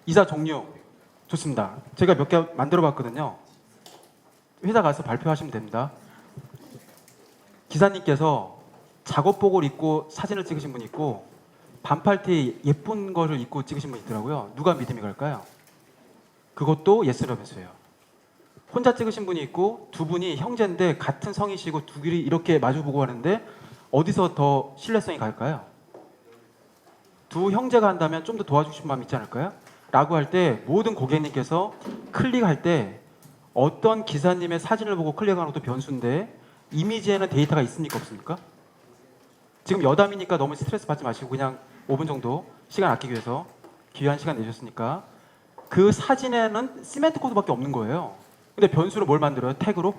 이사 종류 좋습니다. 제가 몇 개 만들어 봤거든요. 회사 가서 발표하시면 됩니다. 기사님께서 작업복을 입고 사진을 찍으신 분이 있고 반팔티 예쁜 거를 입고 찍으신 분이 있더라고요. 누가 믿음이 갈까요? 그것도 예스러면서요. 혼자 찍으신 분이 있고 두 분이 형제인데 같은 성이시고 두 길이 이렇게 마주보고 하는데 어디서 더 신뢰성이 갈까요? 두 형제가 한다면 좀 더 도와주신 마음 있지 않을까요? 라고 할 때 모든 고객님께서 클릭할 때 어떤 기사님의 사진을 보고 클릭하는 것도 변수인데 이미지에는 데이터가 있습니까 없습니까? 지금 여담이니까 너무 스트레스 받지 마시고 그냥 5분 정도 시간 아끼기 위해서 귀한 시간 내셨으니까 그 사진에는 시멘트 코드밖에 없는 거예요. 근데 변수로 뭘 만들어요? 태그로?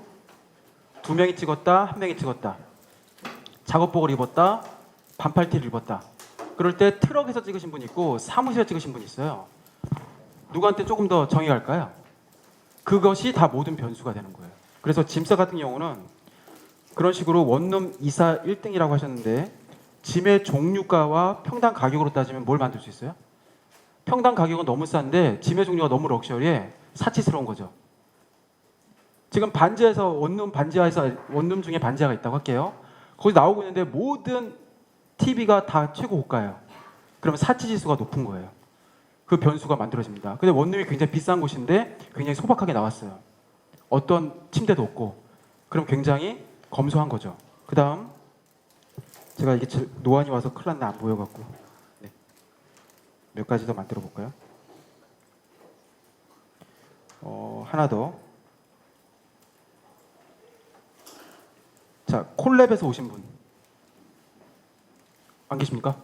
두 명이 찍었다, 한 명이 찍었다. 작업복을 입었다, 반팔티를 입었다. 그럴 때 트럭에서 찍으신 분이 있고 사무실에서 찍으신 분이 있어요. 누구한테 조금 더 정이 갈까요? 그것이 다 모든 변수가 되는 거예요. 그래서 짐사 같은 경우는 그런 식으로 원룸 이사 1등이라고 하셨는데 짐의 종류가와 평당 가격으로 따지면 뭘 만들 수 있어요? 평당 가격은 너무 싼데 짐의 종류가 너무 럭셔리해 사치스러운 거죠. 지금 반지하에서 원룸 중에 반지하가 있다고 할게요. 거기 나오고 있는데 모든 TV가 다 최고 고가예요. 그러면 사치 지수가 높은 거예요. 그 변수가 만들어집니다. 근데 원룸이 굉장히 비싼 곳인데 굉장히 소박하게 나왔어요. 어떤 침대도 없고. 그럼 굉장히 검소한 거죠. 그 다음 제가 이게 노안이 와서 큰일 났네 안 보여갖고 네. 몇 가지 더 만들어 볼까요? 하나 더. 자, 콜랩에서 오신 분 안 계십니까?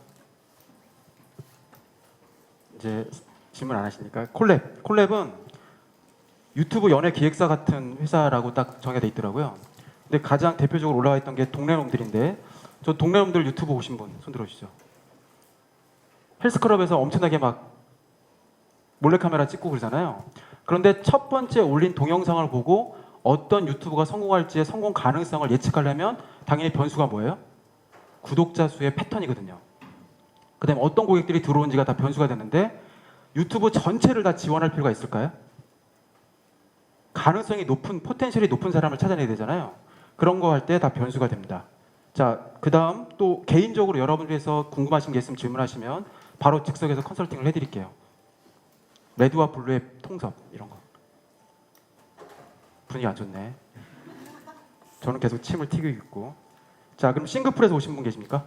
이제 질문 안 하시니까 콜랩은 유튜브 연예 기획사 같은 회사라고 딱 정해져 돼 있더라고요. 근데 가장 대표적으로 올라와 있던 게 동네놈들인데 저 동네놈들 유튜브 보신 분 손 들어주시죠. 헬스클럽에서 엄청나게 막 몰래카메라 찍고 그러잖아요. 그런데 첫 번째 올린 동영상을 보고 어떤 유튜브가 성공할지의 성공 가능성을 예측하려면 당연히 변수가 뭐예요? 구독자 수의 패턴이거든요. 그 다음에 어떤 고객들이 들어온지가 다 변수가 되는데 유튜브 전체를 다 지원할 필요가 있을까요? 가능성이 높은, 포텐셜이 높은 사람을 찾아내야 되잖아요. 그런 거 할 때 다 변수가 됩니다. 자, 그 다음 또 개인적으로 여러분께서 궁금하신 게 있으면 질문하시면 바로 즉석에서 컨설팅을 해드릴게요. 레드와 블루의 통섭 이런 거. 분위기 안 좋네. 저는 계속 침을 튀기고 있고. 자, 그럼 싱가포르에서 오신 분 계십니까?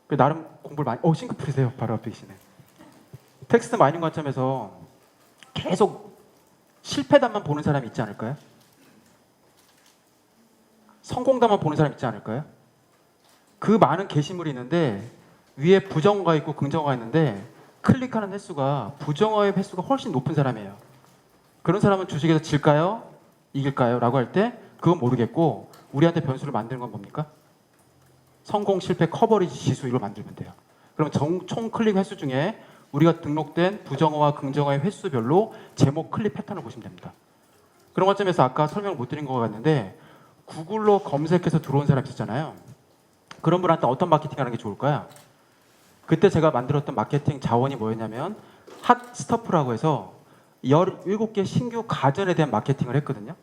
나름 공부를 많이. 싱가포르세요. 바로 앞에 계시네. 텍스트 마이닝 관점에서 계속 실패담만 보는 사람이 있지 않을까요? 성공담만 보는 사람이 있지 않을까요? 그 많은 게시물이 있는데 위에 부정어가 있고 긍정어가 있는데 클릭하는 횟수가 부정어의 횟수가 훨씬 높은 사람이에요. 그런 사람은 주식에서 질까요? 이길까요? 라고 할 때 그건 모르겠고 우리한테 변수를 만드는 건 뭡니까? 성공, 실패, 커버리지 지수 이걸 만들면 돼요. 그럼 총 클릭 횟수 중에 우리가 등록된 부정어와 긍정어의 횟수별로 제목 클릭 패턴을 보시면 됩니다. 그런 관점에서 아까 설명을 못 드린 것 같는데 구글로 검색해서 들어온 사람 있었잖아요. 그런 분한테 어떤 마케팅 하는 게 좋을까요? 그때 제가 만들었던 마케팅 자원이 뭐였냐면 핫스터프라고 해서 17개 신규 가전에 대한 마케팅을 했거든요.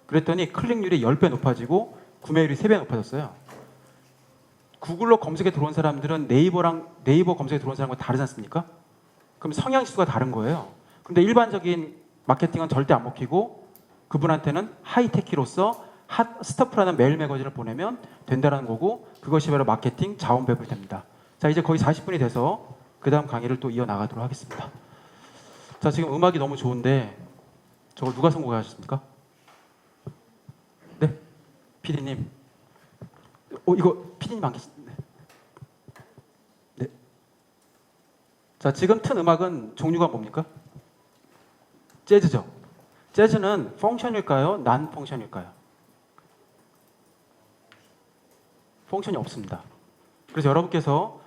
그랬더니 클릭률이 10배 높아지고 구매율이 3배 높아졌어요. 구글로 검색에 들어온 사람들은 네이버 검색에 들어온 사람과 다르지 않습니까? 그럼 성향지수가 다른 거예요. 근데 일반적인 마케팅은 절대 안 먹히고 그분한테는 하이테키로서 핫스터프라는 메일 매거진을 보내면 된다는 거고 그것이 바로 마케팅 자원 배분이 됩니다. 자, 이제 거의 40분이 돼서 그 다음 강의를 또 이어나가도록 하겠습니다. 자, 지금 음악이 너무 좋은데 저걸 누가 선곡하셨습니까? 네? PD님. 이거 PD님 안 계신데. 네. 자, 지금 튼 음악은 종류가 뭡니까? 재즈죠. 재즈는 펑션일까요? 난 펑션일까요? 펑션이 없습니다. 그래서 여러분께서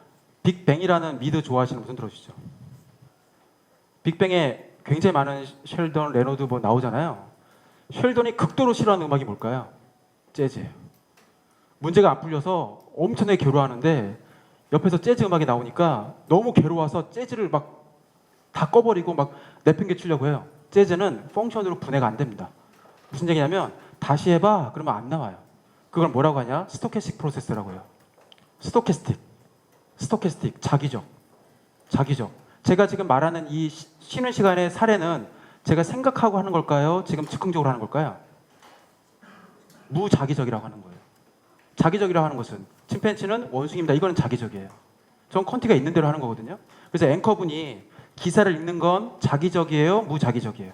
빅뱅이라는 미드 좋아하시는 분 들어주시죠. 빅뱅에 굉장히 많은 쉘던, 레너드 뭐 나오잖아요. 쉘던이 극도로 싫어하는 음악이 뭘까요? 재즈예요. 문제가 안 풀려서 엄청나게 괴로워하는데 옆에서 재즈 음악이 나오니까 너무 괴로워서 재즈를 막 다 꺼버리고 막 내팽개치려고 해요. 재즈는 펑션으로 분해가 안 됩니다. 무슨 얘기냐면 다시 해봐 그러면 안 나와요. 그걸 뭐라고 하냐? 스토캐스틱 프로세스라고 해요. 스토캐스틱 자기적. 제가 지금 말하는 이 쉬는 시간의 사례는 제가 생각하고 하는 걸까요? 지금 즉흥적으로 하는 걸까요? 무자기적이라고 하는 거예요. 자기적이라고 하는 것은 침팬지는 원숭이입니다. 이거는 자기적이에요. 전 컨티가 있는 대로 하는 거거든요. 그래서 앵커분이 기사를 읽는 건 자기적이에요? 무자기적이에요?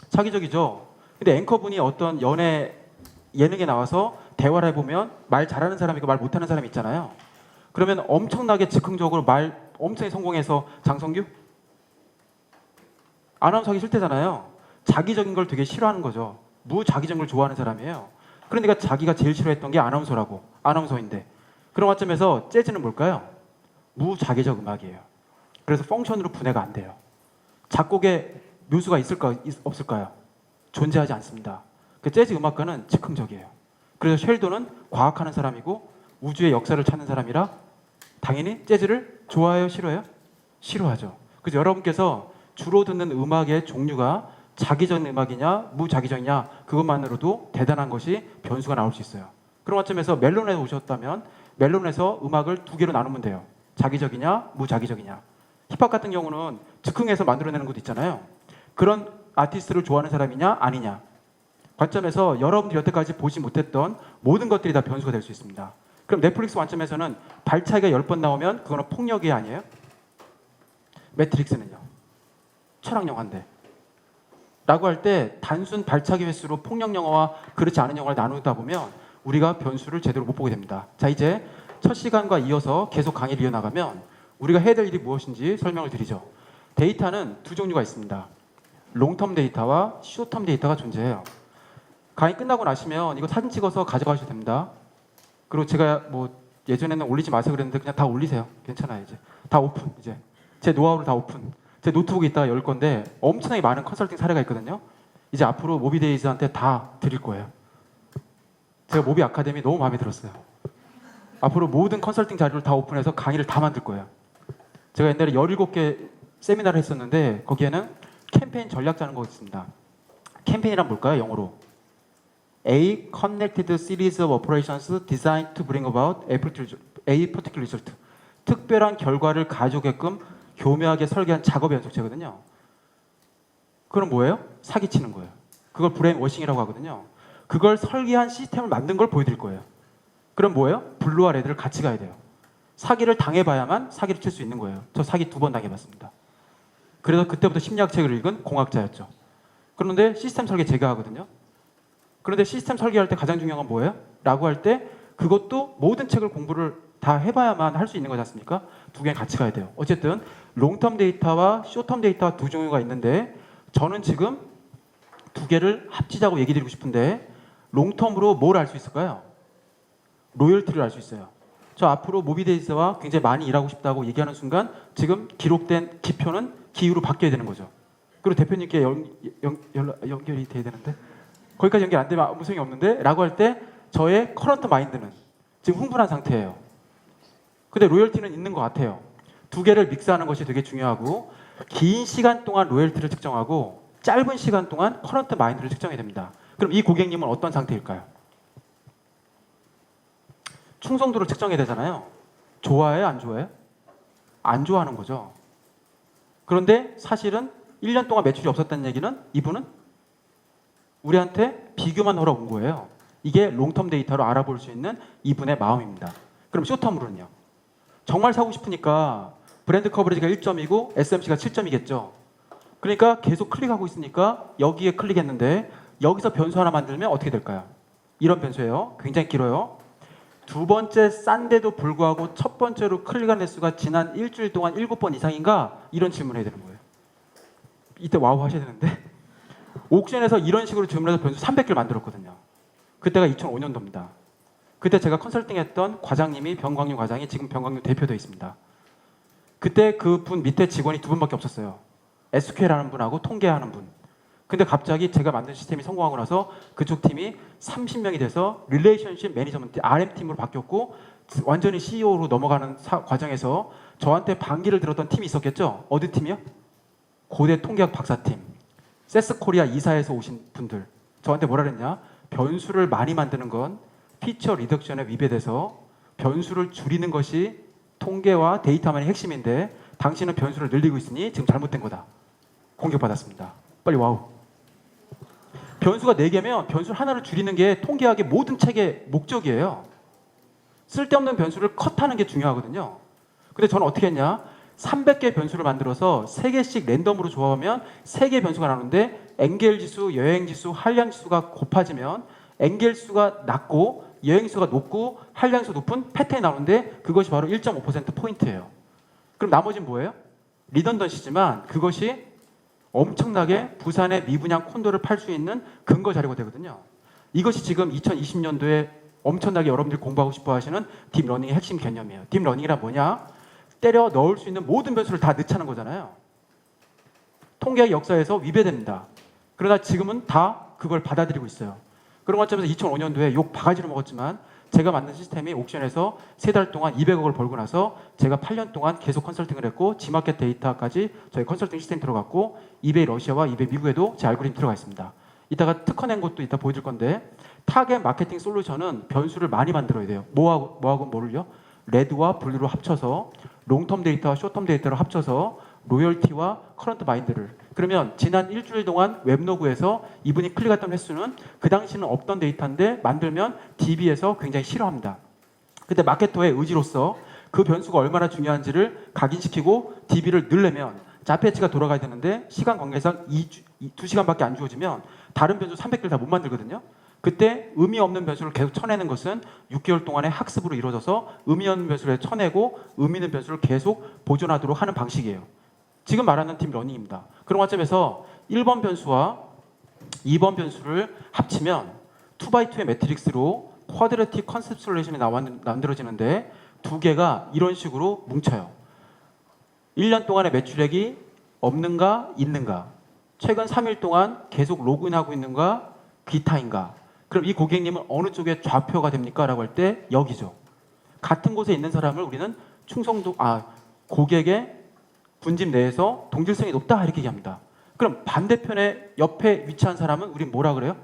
자기적이죠. 근데 앵커분이 어떤 예능에 나와서 대화를 해보면 말 잘하는 사람이고 말 못하는 사람이 있잖아요. 그러면 엄청나게 즉흥적으로 말 엄청 성공해서 장성규? 아나운서 하기 싫대잖아요. 자기적인 걸 되게 싫어하는 거죠. 무자기적인 걸 좋아하는 사람이에요. 그러니까 자기가 제일 싫어했던 게 아나운서인데 그런 관점에서 재즈는 뭘까요? 무자기적 음악이에요. 그래서 펑션으로 분해가 안 돼요. 작곡에 묘수가 없을까요? 존재하지 않습니다. 그 재즈 음악가는 즉흥적이에요. 그래서 쉘도는 과학하는 사람이고 우주의 역사를 찾는 사람이라 당연히 재즈를 좋아해요? 싫어해요? 싫어하죠. 그래서 여러분께서 주로 듣는 음악의 종류가 자기적인 음악이냐 무자기적이냐 그것만으로도 대단한 것이 변수가 나올 수 있어요. 그런 관점에서 멜론에 오셨다면 멜론에서 음악을 두 개로 나누면 돼요. 자기적이냐 무자기적이냐. 힙합 같은 경우는 즉흥해서 만들어내는 것도 있잖아요. 그런 아티스트를 좋아하는 사람이냐 아니냐 관점에서 여러분들이 여태까지 보지 못했던 모든 것들이 다 변수가 될 수 있습니다. 그럼 넷플릭스 관점에서는 발차기가 10번 나오면 그거는 폭력이 아니에요? 매트릭스는요? 철학 영화인데 라고 할 때 단순 발차기 횟수로 폭력 영화와 그렇지 않은 영화를 나누다 보면 우리가 변수를 제대로 못 보게 됩니다. 자, 이제 첫 시간과 이어서 계속 강의를 이어나가면 우리가 해야 될 일이 무엇인지 설명을 드리죠. 데이터는 두 종류가 있습니다. 롱텀 데이터와 숏텀 데이터가 존재해요. 강의 끝나고 나시면 이거 사진 찍어서 가져가셔도 됩니다. 그리고 제가 뭐 예전에는 올리지 마세요 그랬는데 그냥 다 올리세요. 괜찮아요. 이제 다 오픈. 이제 제 노하우를 다 오픈. 제 노트북에 있다가 열 건데 엄청나게 많은 컨설팅 사례가 있거든요. 이제 앞으로 모비데이즈한테 다 드릴 거예요. 제가 모비 아카데미 너무 마음에 들었어요. 앞으로 모든 컨설팅 자료를 다 오픈해서 강의를 다 만들 거예요. 제가 옛날에 17개 세미나를 했었는데 거기에는 캠페인 전략자는 거 있습니다. 캠페인이란 뭘까요? 영어로 A connected series of operations designed to bring about a particular result. 특별한 결과를 가져오게끔 교묘하게 설계한 작업의 연속체거든요. 그럼 뭐예요? 사기치는 거예요. 그걸 브레인워싱이라고 하거든요. 그걸 설계한 시스템을 만든 걸 보여드릴 거예요. 그럼 뭐예요? 블루와 레드를 같이 가야 돼요. 사기를 당해봐야만 사기를 칠 수 있는 거예요. 저 사기 2번 당해봤습니다. 그래서 그때부터 심리학 책을 읽은 공학자였죠. 그런데 시스템 설계 제가 하거든요. 그런데 시스템 설계할 때 가장 중요한 건 뭐예요? 라고 할 때 그것도 모든 책을 공부를 다 해봐야만 할 수 있는 거지 않습니까? 두 개 같이 가야 돼요. 어쨌든 롱텀 데이터와 숏텀 데이터와 두 종류가 있는데 저는 지금 두 개를 합치자고 얘기 드리고 싶은데 롱텀으로 뭘 알 수 있을까요? 로열티를 알 수 있어요. 저 앞으로 모비데이즈와 굉장히 많이 일하고 싶다고 얘기하는 순간 지금 기록된 기표는 기후로 바뀌어야 되는 거죠. 그리고 대표님께 연결이 돼야 되는데 거기까지 연결 안 되면 아무 소용이 없는데 라고 할 때 저의 커런트 마인드는 지금 흥분한 상태예요. 근데 로열티는 있는 것 같아요. 두 개를 믹스하는 것이 되게 중요하고 긴 시간 동안 로열티를 측정하고 짧은 시간 동안 커런트 마인드를 측정해야 됩니다. 그럼 이 고객님은 어떤 상태일까요? 충성도를 측정해야 되잖아요. 좋아해요? 안 좋아해요? 안 좋아하는 거죠. 그런데 사실은 1년 동안 매출이 없었다는 얘기는 이분은 우리한테 비교만 하러 온 거예요. 이게 롱텀 데이터로 알아볼 수 있는 이분의 마음입니다. 그럼 숏텀으로는요? 정말 사고 싶으니까 브랜드 커버리지가 1점이고 SMC가 7점이겠죠. 그러니까 계속 클릭하고 있으니까 여기에 클릭했는데 여기서 변수 하나 만들면 어떻게 될까요? 이런 변수예요. 굉장히 길어요. 두 번째 싼데도 불구하고 첫 번째로 클릭한 횟수가 지난 일주일 동안 7번 이상인가? 이런 질문을 해야 되는 거예요. 이때 와우 하셔야 되는데 옥션에서 이런 식으로 질문해서 변수 300개를 만들었거든요. 그때가 2005년도입니다. 그때 제가 컨설팅했던 과장님이 병광윤 과장이 지금 병광윤 대표도 있습니다. 그때 그 분 밑에 직원이 2분밖에 없었어요. SQL 하는 분하고 통계하는 분. 근데 갑자기 제가 만든 시스템이 성공하고 나서 그쪽 팀이 30명이 돼서 릴레이션십 매니저먼트 RM팀으로 바뀌었고 완전히 CEO로 넘어가는 과정에서 저한테 반기를 들었던 팀이 있었겠죠? 어디 팀이요? 고대 통계학 박사팀. 세스코리아 이사에서 오신 분들. 저한테 뭐라 그랬냐? 변수를 많이 만드는 건 피처 리덕션에 위배돼서 변수를 줄이는 것이 통계와 데이터만의 핵심인데 당신은 변수를 늘리고 있으니 지금 잘못된 거다. 공격받았습니다. 빨리 와우. 변수가 4개면 변수 하나를 줄이는 게 통계학의 모든 책의 목적이에요. 쓸데없는 변수를 컷하는 게 중요하거든요. 근데 저는 어떻게 했냐? 300개 변수를 만들어서 3개씩 랜덤으로 조합하면 3개 변수가 나오는데 엥겔 지수, 여행 지수, 한량 지수가 곱해지면 엥겔 수가 낮고 여행 수가 높고 한량 수 높은 패턴이 나오는데 그것이 바로 1.5% 포인트예요. 그럼 나머지는 뭐예요? 리던던시지만 그것이 엄청나게 부산의 미분양 콘도를 팔 수 있는 근거 자료가 되거든요. 이것이 지금 2020년도에 엄청나게 여러분들이 공부하고 싶어 하시는 딥러닝의 핵심 개념이에요. 딥러닝이란 뭐냐? 때려 넣을 수 있는 모든 변수를 다 넣자는 거잖아요. 통계학 역사에서 위배됩니다. 그러나 지금은 다 그걸 받아들이고 있어요. 그런 관점에서 2005년도에 욕 바가지로 먹었지만 제가 만든 시스템이 옥션에서 3달 동안 200억을 벌고 나서 제가 8년 동안 계속 컨설팅을 했고 지마켓 데이터까지 저희 컨설팅 시스템 들어갔고 이베이 러시아와 이베이 미국에도 제 알고리즘 들어가 있습니다. 이따가 특허 낸 것도 이따 보여줄 건데 타겟 마케팅 솔루션은 변수를 많이 만들어야 돼요. 뭐하고 뭐를요? 레드와 블루로 합쳐서 롱텀 데이터와 숏텀 데이터를 합쳐서 로열티와 커런트 마인드를 그러면 지난 일주일 동안 웹로그에서 이분이 클릭했던 횟수는 그 당시는 없던 데이터인데 만들면 DB에서 굉장히 싫어합니다. 근데 마케터의 의지로서 그 변수가 얼마나 중요한지를 각인시키고 DB를 늘려면 자페치가 돌아가야 되는데 시간 관계상 2시간밖에 안 주어지면 다른 변수 300개를 다 못 만들거든요. 그때 의미 없는 변수를 계속 쳐내는 것은 6개월 동안의 학습으로 이루어져서 의미 없는 변수를 쳐내고 의미 있는 변수를 계속 보존하도록 하는 방식이에요. 지금 말하는 딥러닝입니다. 그런 관점에서 1번 변수와 2번 변수를 합치면 2x2의 매트릭스로 쿼드래틱 컨셉솔레이션이 만들어지는데 두 개가 이런 식으로 뭉쳐요. 1년 동안의 매출액이 없는가 있는가 최근 3일 동안 계속 로그인하고 있는가 기타인가 그럼 이 고객님은 어느 쪽에 좌표가 됩니까? 라고 할 때 여기죠. 같은 곳에 있는 사람을 우리는 고객의 군집 내에서 동질성이 높다 이렇게 얘기합니다. 그럼 반대편에 옆에 위치한 사람은 우린 뭐라 그래요?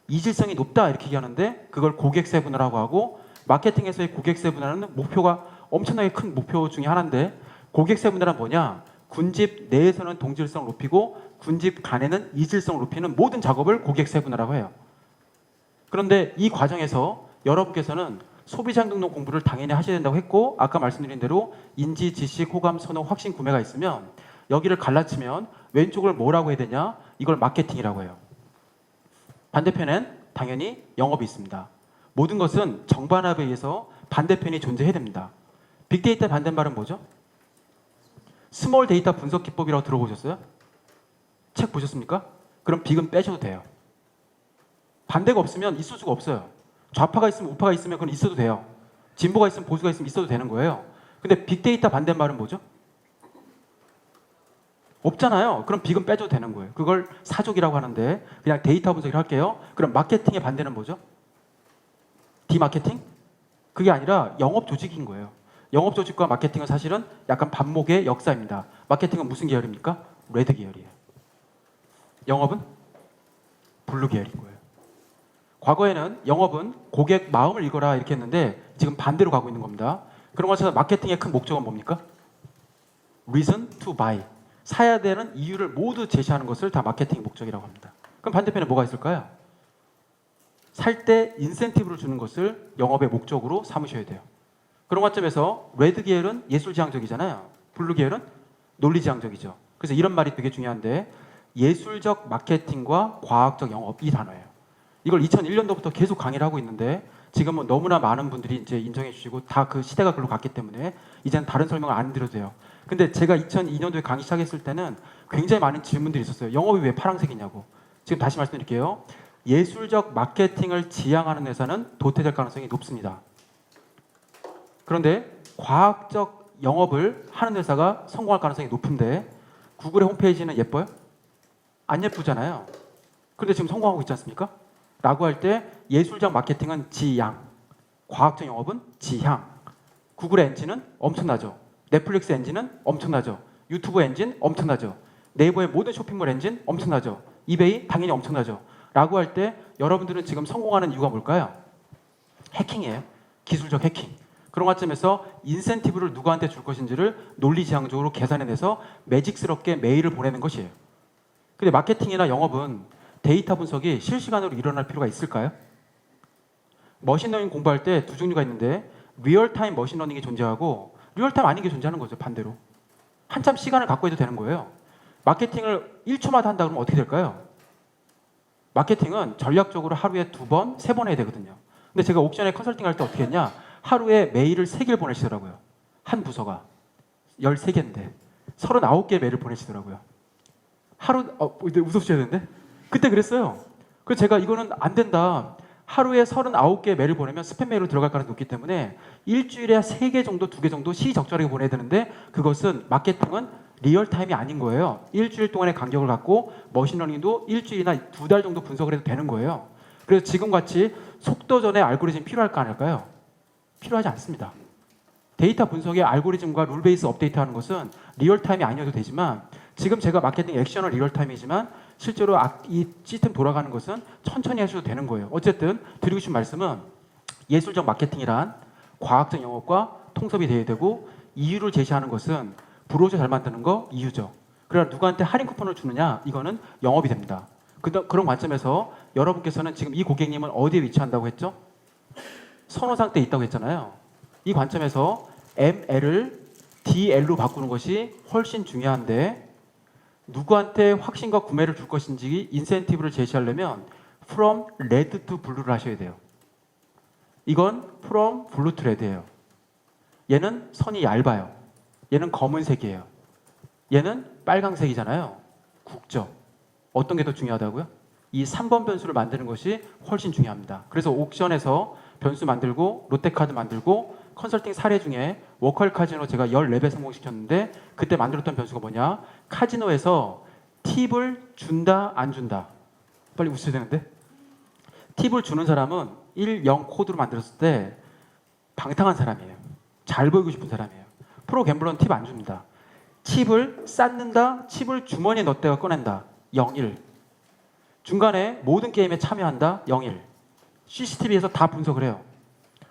이질성이 높다 이렇게 얘기하는데 그걸 고객 세분화라고 하고 마케팅에서의 고객 세분화는 목표가 엄청나게 큰 목표 중에 하나인데 고객 세분화란 뭐냐? 군집 내에서는 동질성을 높이고 군집 간에는 이질성을 높이는 모든 작업을 고객 세분화라고 해요. 그런데 이 과정에서 여러분께서는 소비자 등록 공부를 당연히 하셔야 된다고 했고 아까 말씀드린 대로 인지, 지식, 호감, 선호, 확신, 구매가 있으면 여기를 갈라치면 왼쪽을 뭐라고 해야 되냐? 이걸 마케팅이라고 해요. 반대편엔 당연히 영업이 있습니다. 모든 것은 정반합에 의해서 반대편이 존재해야 됩니다. 빅데이터의 반대말은 뭐죠? 스몰 데이터 분석 기법이라고 들어보셨어요? 책 보셨습니까? 그럼 빅은 빼셔도 돼요. 반대가 없으면 있을 수가 없어요. 좌파가 있으면 우파가 있으면 그건 있어도 돼요. 진보가 있으면 보수가 있으면 있어도 되는 거예요. 근데 빅데이터 반대말은 뭐죠? 없잖아요. 그럼 빅은 빼줘도 되는 거예요. 그걸 사족이라고 하는데 그냥 데이터 분석을 할게요. 그럼 마케팅의 반대는 뭐죠? 디마케팅? 그게 아니라 영업 조직인 거예요. 영업 조직과 마케팅은 사실은 약간 반목의 역사입니다. 마케팅은 무슨 계열입니까? 레드 계열이에요. 영업은 블루 계열인 거예요. 과거에는 영업은 고객 마음을 읽어라 이렇게 했는데 지금 반대로 가고 있는 겁니다. 그런 것에서 마케팅의 큰 목적은 뭡니까? Reason to buy. 사야 되는 이유를 모두 제시하는 것을 다 마케팅의 목적이라고 합니다. 그럼 반대편에 뭐가 있을까요? 살 때 인센티브를 주는 것을 영업의 목적으로 삼으셔야 돼요. 그런 관점에서 레드 계열은 예술지향적이잖아요. 블루 계열은 논리지향적이죠. 그래서 이런 말이 되게 중요한데 예술적 마케팅과 과학적 영업 이 단어예요. 이걸 2001년도부터 계속 강의를 하고 있는데 지금은 너무나 많은 분들이 이제 인정해 주시고 다 그 시대가 그걸로 갔기 때문에 이제는 다른 설명을 안 드려도 돼요. 근데 제가 2002년도에 강의 시작했을 때는 굉장히 많은 질문들이 있었어요. 영업이 왜 파란색이냐고. 지금 다시 말씀드릴게요. 예술적 마케팅을 지향하는 회사는 도태될 가능성이 높습니다. 그런데 과학적 영업을 하는 회사가 성공할 가능성이 높은데 구글의 홈페이지는 예뻐요? 안 예쁘잖아요. 그런데 지금 성공하고 있지 않습니까? 라고 할 때 예술적 마케팅은 지양, 과학적 영업은 지향. 구글의 엔진은 엄청나죠. 넷플릭스 엔진은 엄청나죠. 유튜브 엔진 엄청나죠. 네이버의 모든 쇼핑몰 엔진 엄청나죠. 이베이 당연히 엄청나죠. 라고 할 때 여러분들은 지금 성공하는 이유가 뭘까요? 해킹이에요. 기술적 해킹. 그런 관점에서 인센티브를 누구한테 줄 것인지를 논리지향적으로 계산해내서 매직스럽게 메일을 보내는 것이에요. 근데 마케팅이나 영업은 데이터 분석이 실시간으로 일어날 필요가 있을까요? 머신러닝 공부할 때 두 종류가 있는데 리얼타임 머신러닝이 존재하고 리얼타임 아닌 게 존재하는 거죠. 반대로. 한참 시간을 갖고 해도 되는 거예요. 마케팅을 1초마다 한다 그러면 어떻게 될까요? 마케팅은 전략적으로 하루에 2번, 3번 해야 되거든요. 근데 제가 옥션에 컨설팅 할 때 어떻게 했냐? 하루에 메일을 3개를 보내시더라고요. 한 부서가. 13개인데. 39개의 메일을 보내시더라고요. 하루, 웃어주셔야 되는데? 그때 그랬어요. 그래서 제가 이거는 안 된다. 하루에 39개의 메일을 보내면 스팸 메일로 들어갈 가능성이 높기 때문에 일주일에 3개 정도, 2개 정도 시적절하게 보내야 되는데 그것은 마케팅은 리얼타임이 아닌 거예요. 일주일 동안의 간격을 갖고 머신러닝도 일주일이나 2달 정도 분석을 해도 되는 거예요. 그래서 지금같이 속도전의 알고리즘이 필요할까 안 할까요? 필요하지 않습니다. 데이터 분석의 알고리즘과 룰 베이스 업데이트하는 것은 리얼타임이 아니어도 되지만 지금 제가 마케팅 액션은 리얼타임이지만 실제로 이 시스템 돌아가는 것은 천천히 하셔도 되는 거예요. 어쨌든 드리고 싶은 말씀은 예술적 마케팅이란 과학적 영업과 통섭이 되어야 되고 이유를 제시하는 것은 브로셔 잘 만드는 거 이유죠. 그러나 누구한테 할인 쿠폰을 주느냐 이거는 영업이 됩니다. 그런 관점에서 여러분께서는 지금 이 고객님은 어디에 위치한다고 했죠? 선호 상태에 있다고 했잖아요. 이 관점에서 ML을 DL로 바꾸는 것이 훨씬 중요한데 누구한테 확신과 구매를 줄 것인지 인센티브를 제시하려면 from red to blue를 하셔야 돼요. 이건 from blue to red예요. 얘는 선이 얇아요. 얘는 검은색이에요. 얘는 빨강색이잖아요. 국적. 어떤 게 더 중요하다고요? 이 3번 변수를 만드는 것이 훨씬 중요합니다. 그래서 옥션에서 변수 만들고 롯데카드 만들고 컨설팅 사례 중에 워컬 카지노 제가 14배 성공시켰는데 그때 만들었던 변수가 뭐냐? 카지노에서 팁을 준다 안 준다. 빨리 웃으셔야 되는데. 팁을 주는 사람은 1, 0 코드로 만들었을 때 방탕한 사람이에요. 잘 보이고 싶은 사람이에요. 프로 갬블러는 팁 안 줍니다. 칩을 쌓는다, 칩을 주머니에 넣었다가 꺼낸다. 0, 1. 중간에 모든 게임에 참여한다. 0, 1. CCTV에서 다 분석을 해요.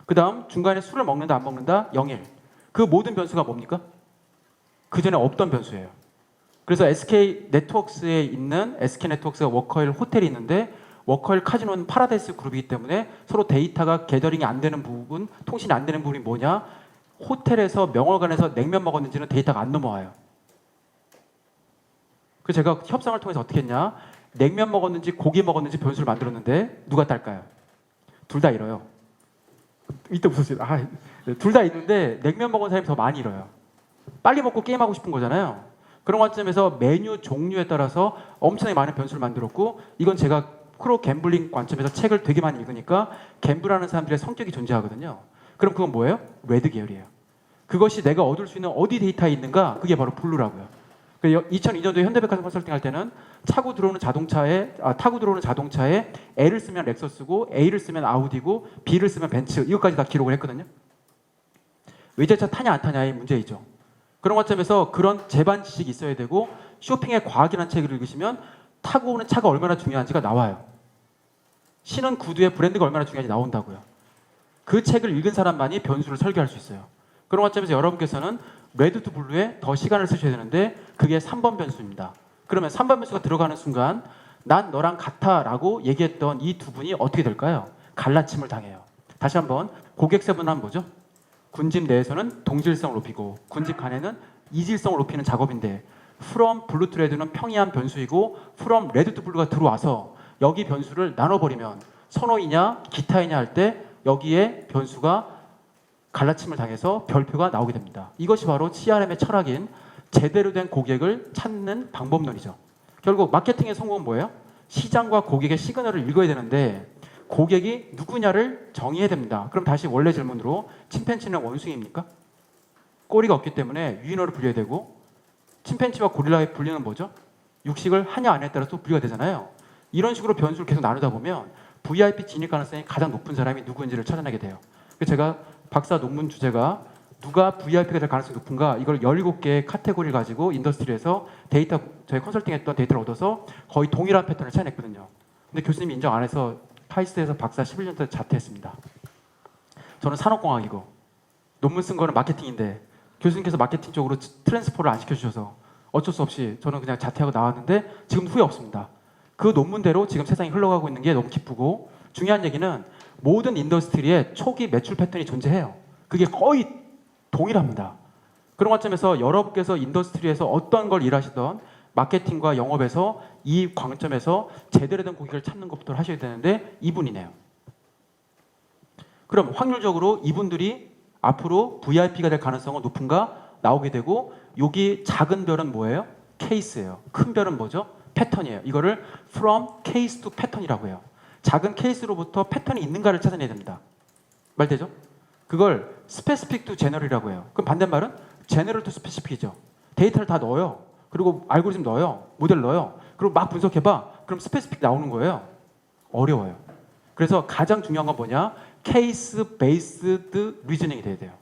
그 다음 중간에 술을 먹는다 안 먹는다. 0, 1. 그 모든 변수가 뭡니까? 그 전에 없던 변수예요. 그래서 SK 네트워크스에 있는 SK 네트워크스가 워커힐 호텔이 있는데 워커힐 카지노는 파라다이스 그룹이기 때문에 서로 데이터가 게더링이 안 되는 부분, 통신이 안 되는 부분이 뭐냐? 호텔에서 명월관에서 냉면 먹었는지는 데이터가 안 넘어와요. 그래서 제가 협상을 통해서 어떻게 했냐? 냉면 먹었는지 고기 먹었는지 변수를 만들었는데 누가 딸까요? 둘 다 잃어요. 이때 웃었어요. 둘 다 있는데 냉면 먹은 사람이 더 많이 잃어요. 빨리 먹고 게임하고 싶은 거잖아요. 그런 관점에서 메뉴 종류에 따라서 엄청나게 많은 변수를 만들었고 이건 제가 프로 갬블링 관점에서 책을 되게 많이 읽으니까 갬블하는 사람들의 성격이 존재하거든요. 그럼 그건 뭐예요? 레드 계열이에요. 그것이 내가 얻을 수 있는 어디 데이터에 있는가? 그게 바로 블루라고요. 2002년도에 현대백화점 컨설팅 할 때는 타고 들어오는 자동차에 L을 쓰면 렉서스고 A를 쓰면 아우디고 B를 쓰면 벤츠 이것까지 다 기록을 했거든요. 외제차 타냐 안 타냐의 문제이죠. 그런 관점에서 그런 제반 지식이 있어야 되고 쇼핑의 과학이라는 책을 읽으시면 타고 오는 차가 얼마나 중요한지가 나와요. 신은 구두의 브랜드가 얼마나 중요한지 나온다고요. 그 책을 읽은 사람만이 변수를 설계할 수 있어요. 그런 관점에서 여러분께서는 레드 투 블루에 더 시간을 쓰셔야 되는데 그게 3번 변수입니다. 그러면 3번 변수가 들어가는 순간 난 너랑 같아 라고 얘기했던 이 두 분이 어떻게 될까요? 갈라침을 당해요. 다시 한번 고객 세분은 한번 보죠. 군집 내에서는 동질성을 높이고 군집 간에는 이질성을 높이는 작업인데 from blue to red는 평이한 변수이고 from red to blue가 들어와서 여기 변수를 나눠버리면 선호이냐 기타이냐 할 때 여기에 변수가 갈라침을 당해서 별표가 나오게 됩니다. 이것이 바로 CRM의 철학인 제대로 된 고객을 찾는 방법론이죠. 결국 마케팅의 성공은 뭐예요? 시장과 고객의 시그널을 읽어야 되는데 고객이 누구냐를 정의해야 됩니다. 그럼 다시 원래 질문으로 침팬지는 원숭이입니까? 꼬리가 없기 때문에 유인어를 불려야 되고 침팬지와 고릴라의 분류는 뭐죠? 육식을 하냐 안 하냐에 따라서 분류가 되잖아요. 이런 식으로 변수를 계속 나누다 보면 VIP 진입 가능성이 가장 높은 사람이 누구인지를 찾아내게 돼요. 그래서 제가 박사 논문 주제가 누가 VIP가 될 가능성이 높은가? 이걸 17개의 카테고리를 가지고 인더스트리에서 데이터, 저희 컨설팅했던 데이터를 얻어서 거의 동일한 패턴을 찾아냈거든요. 근데 교수님이 인정 안 해서 카이스트에서 박사 11년 때 자퇴했습니다. 저는 산업공학이고 논문 쓴 거는 마케팅인데 교수님께서 마케팅 쪽으로 트랜스포를 안 시켜주셔서 어쩔 수 없이 저는 그냥 자퇴하고 나왔는데 지금 후회 없습니다. 그 논문대로 지금 세상이 흘러가고 있는 게 너무 기쁘고, 중요한 얘기는 모든 인더스트리에 초기 매출 패턴이 존재해요. 그게 거의 동일합니다. 그런 관점에서 여러분께서 인더스트리에서 어떤 걸 일하시던 마케팅과 영업에서 이 관점에서 제대로 된 고객을 찾는 것부터 하셔야 되는데 이분이네요. 그럼 확률적으로 이분들이 앞으로 VIP가 될 가능성은 높은가? 나오게 되고, 여기 작은 별은 뭐예요? 케이스예요. 큰 별은 뭐죠? 패턴이에요. 이거를 from case to pattern이라고 해요. 작은 케이스로부터 패턴이 있는가를 찾아내야 됩니다. 말되죠? 그걸 specific to general이라고 해요. 그럼 반대말은 general to specific이죠. 데이터를 다 넣어요. 그리고 알고리즘 넣어요. 모델 넣어요. 그리고 막 분석해봐. 그럼 specific 나오는 거예요. 어려워요. 그래서 가장 중요한 건 뭐냐? case based reasoning이 돼야 돼요.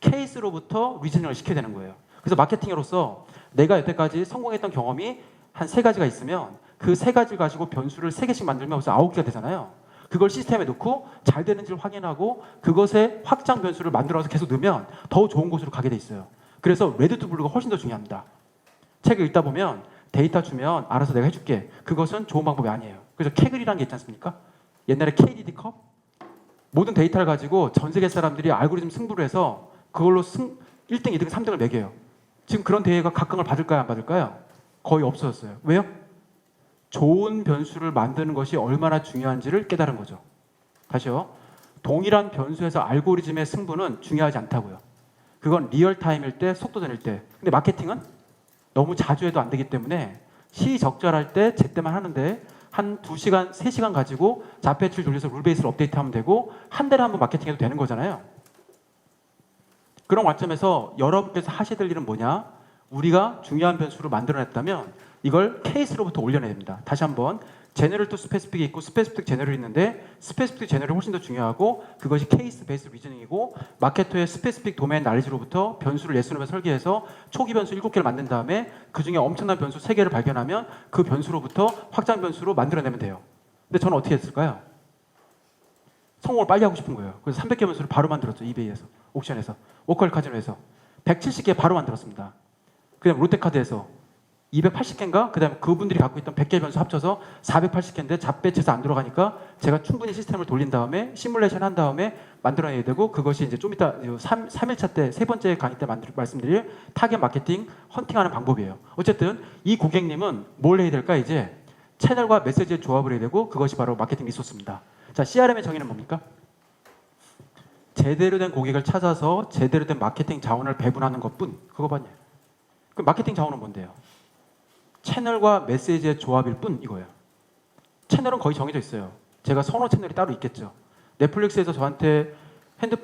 케이스로부터 리즈닝을 시켜야 되는 거예요. 그래서 마케팅으로서 내가 여태까지 성공했던 경험이 한 3가지가 있으면 그 3가지를 가지고 변수를 3개씩 만들면 벌써 9개가 되잖아요. 그걸 시스템에 넣고 잘 되는지를 확인하고 그것에 확장 변수를 만들어서 계속 넣으면 더 좋은 곳으로 가게 돼 있어요. 그래서 레드 투 블루가 훨씬 더 중요합니다. 책을 읽다 보면 데이터 주면 알아서 내가 해줄게. 그것은 좋은 방법이 아니에요. 그래서 캐글이라는 게 있지 않습니까? 옛날에 KDD 컵? 모든 데이터를 가지고 전 세계 사람들이 알고리즘 승부를 해서 그걸로 1등, 2등, 3등을 매겨요. 지금 그런 대회가 각광을 받을까요? 안 받을까요? 거의 없어졌어요. 왜요? 좋은 변수를 만드는 것이 얼마나 중요한지를 깨달은 거죠. 다시요. 동일한 변수에서 알고리즘의 승부는 중요하지 않다고요. 그건 리얼타임일 때, 속도전일 때. 근데 마케팅은 너무 자주 해도 안 되기 때문에 시적절할 때 제때만 하는데 한 2시간, 3시간 가지고 자폐치를 돌려서 룰베이스를 업데이트하면 되고 한 달에 한 번 마케팅해도 되는 거잖아요. 그런 관점에서 여러분께서 하셔야 될 일은 뭐냐? 우리가 중요한 변수를 만들어냈다면 이걸 케이스로부터 올려내야 됩니다. 다시 한번 제너럴 투 스페시픽이 있고 스페시픽 제너럴이 있는데 스페시픽 제너럴이 훨씬 더 중요하고 그것이 케이스 베이스 리저닝이고 마케터의 스페시픽 도메인 날리지로부터 변수를 예스룸에 설계해서 초기 변수 7개를 만든 다음에 그중에 엄청난 변수 3개를 발견하면 그 변수로부터 확장 변수로 만들어내면 돼요. 근데 저는 어떻게 했을까요? 성공을 빨리 하고 싶은 거예요. 그래서 300개 변수를 바로 만들었죠. 이베이에서, 옥션에서, 워컬 카지노에서 170개 바로 만들었습니다. 그다음 롯데카드에서 280개인가? 그 다음에 그분들이 갖고 있던 100개 변수 합쳐서 480개인데 잡배치에서 안 들어가니까 제가 충분히 시스템을 돌린 다음에 시뮬레이션 한 다음에 만들어내야 되고 그것이 이제 좀 이따 3일차 때 3번째 강의 때 말씀드릴 타겟 마케팅 헌팅하는 방법이에요. 어쨌든 이 고객님은 뭘 해야 될까? 이제 채널과 메시지의 조합을 해야 되고 그것이 바로 마케팅 리소스입니다. 자, CRM의 정의는 뭡니까? 제대로 된 고객을 찾아서 제대로 된 마케팅 자원을 배분하는 것뿐. 그거만이에요. 그 마케팅 자원은 뭔데요? 채널과 메시지의 조합일 뿐 이거예요. 채널은 거의 정해져 있어요. 제가 선호 채널이 따로 있겠죠. 넷플릭스에서 저한테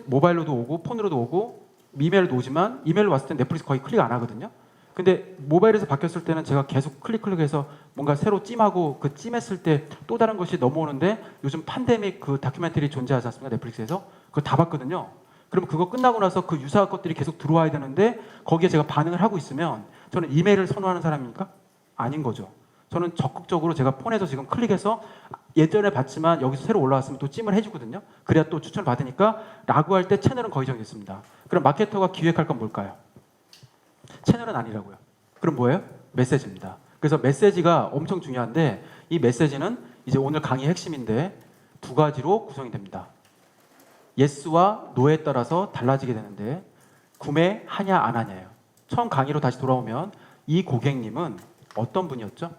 모바일로도 오고 폰으로도 오고 이메일로도 오지만 이메일로 왔을 때 넷플릭스 거의 클릭 안 하거든요. 근데 모바일에서 바뀌었을 때는 제가 계속 클릭해서 뭔가 새로 찜하고 그 찜했을 때 또 다른 것이 넘어오는데 요즘 팬데믹 그 다큐멘터리 존재하지 않습니까? 넷플릭스에서. 그거 다 봤거든요. 그럼 그거 끝나고 나서 그 유사한 것들이 계속 들어와야 되는데 거기에 제가 반응을 하고 있으면 저는 이메일을 선호하는 사람입니까? 아닌 거죠. 저는 적극적으로 제가 폰에서 지금 클릭해서 예전에 봤지만 여기서 새로 올라왔으면 또 찜을 해주거든요. 그래야 또 추천을 받으니까 라고 할 때 채널은 거의 정했습니다. 그럼 마케터가 기획할 건 뭘까요? 채널은 아니라고요. 그럼 뭐예요? 메시지입니다. 그래서 메시지가 엄청 중요한데 이 메시지는 이제 오늘 강의의 핵심인데 2가지로 구성이 됩니다. 예스와 노에 따라서 달라지게 되는데 구매하냐 안 하냐예요. 처음 강의로 다시 돌아오면 이 고객님은 어떤 분이었죠?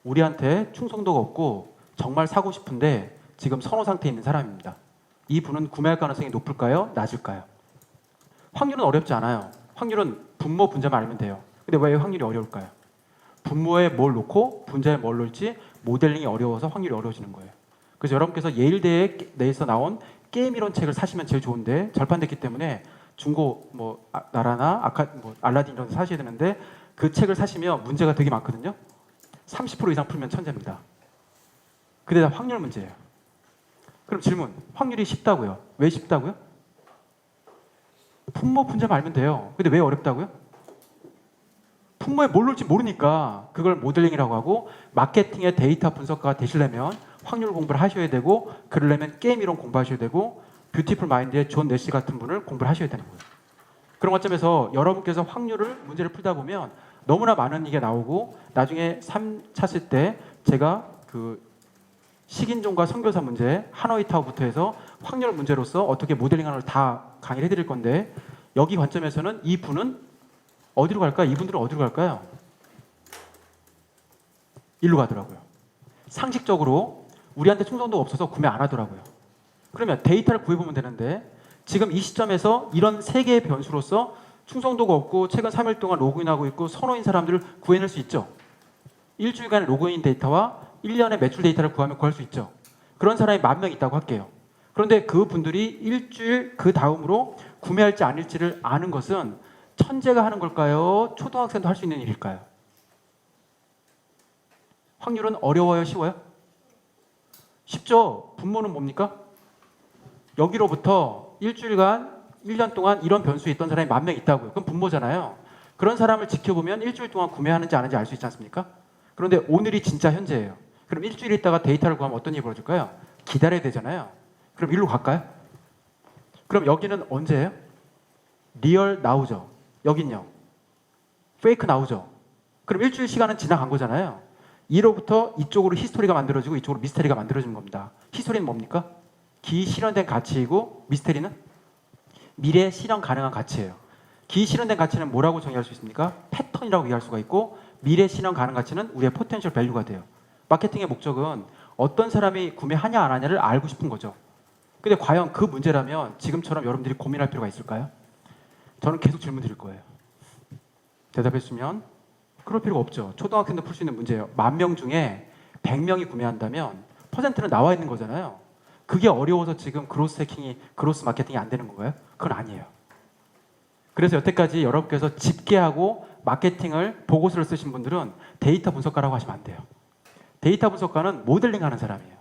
우리한테 충성도가 없고 정말 사고 싶은데 지금 선호 상태에 있는 사람입니다. 이 분은 구매할 가능성이 높을까요? 낮을까요? 확률은 어렵지 않아요. 확률은 분모 분자만 알면 돼요. 근데 왜 확률이 어려울까요? 분모에 뭘 놓고 분자에 뭘 넣을지 모델링이 어려워서 확률이 어려워지는 거예요. 그래서 여러분께서 예일대 내에서 나온 게임 이론 책을 사시면 제일 좋은데 절판됐기 때문에 중고 나라나 알라딘 이런 데 사셔야 되는데 그 책을 사시면 문제가 되게 많거든요. 30% 이상 풀면 천재입니다. 근데 다 확률 문제예요. 그럼 질문, 확률이 쉽다고요? 왜 쉽다고요? 품모 분자만 알면 돼요. 근데 왜 어렵다고요? 품모에 뭘 넣을지 모르니까 그걸 모델링이라고 하고, 마케팅의 데이터 분석가가 되시려면 확률 공부를 하셔야 되고, 그러려면 게임 이론 공부하셔야 되고, 뷰티풀 마인드의 존 내시 같은 분을 공부를 하셔야 되는 거예요. 그런 관점에서 여러분께서 확률을 문제를 풀다 보면 너무나 많은 이게 나오고, 나중에 3차 쓸 때 제가 그 식인종과 선교사 문제, 하노이 타워부터 해서 확률 문제로서 어떻게 모델링하는 걸 다 강의를 해드릴 건데, 여기 관점에서는 이 분은 어디로 갈까요? 이분들은 어디로 갈까요? 일로 가더라고요. 상식적으로 우리한테 충성도가 없어서 구매 안 하더라고요. 그러면 데이터를 구해보면 되는데, 지금 이 시점에서 이런 세 개의 변수로서 충성도가 없고 최근 3일 동안 로그인하고 있고 선호인 사람들을 구해낼 수 있죠. 일주일간의 로그인 데이터와 1년의 매출 데이터를 구하면 구할 수 있죠. 그런 사람이 10,000명 있다고 할게요. 그런데 그 분들이 일주일 그 다음으로 구매할지 아닐지를 아는 것은 천재가 하는 걸까요? 초등학생도 할 수 있는 일일까요? 확률은 어려워요? 쉬워요? 쉽죠? 분모는 뭡니까? 여기로부터 일주일간 1년 동안 이런 변수에 있던 사람이 10,000명 있다고요. 그럼 분모잖아요. 그런 사람을 지켜보면 일주일 동안 구매하는지 안 하는지 알 수 있지 않습니까? 그런데 오늘이 진짜 현재예요. 그럼 일주일 있다가 데이터를 구하면 어떤 일이 벌어질까요? 기다려야 되잖아요. 그럼 일로 갈까요? 그럼 여기는 언제예요? 리얼 나우죠. 여긴요. 페이크 나우죠. 그럼 일주일 시간은 지나간 거잖아요. 이로부터 이쪽으로 히스토리가 만들어지고 이쪽으로 미스테리가 만들어지는 겁니다. 히스토리는 뭡니까? 기실현된 가치이고, 미스테리는 미래 실현 가능한 가치예요. 기실현된 가치는 뭐라고 정의할 수 있습니까? 패턴이라고 이해할 수가 있고, 미래 실현 가능 가치는 우리의 포텐셜 밸류가 돼요. 마케팅의 목적은 어떤 사람이 구매하냐 안 하냐를 알고 싶은 거죠. 근데 과연 그 문제라면 지금처럼 여러분들이 고민할 필요가 있을까요? 저는 계속 질문 드릴 거예요. 대답해 주시면 그럴 필요가 없죠. 초등학생도 풀 수 있는 문제예요. 10,000명 중에 100명이 구매한다면 퍼센트는 나와 있는 거잖아요. 그게 어려워서 지금 그로스 해킹이, 그로스 마케팅이 안 되는 건가요? 그건 아니에요. 그래서 여태까지 여러분께서 집계하고 마케팅을 보고서를 쓰신 분들은 데이터 분석가라고 하시면 안 돼요. 데이터 분석가는 모델링 하는 사람이에요.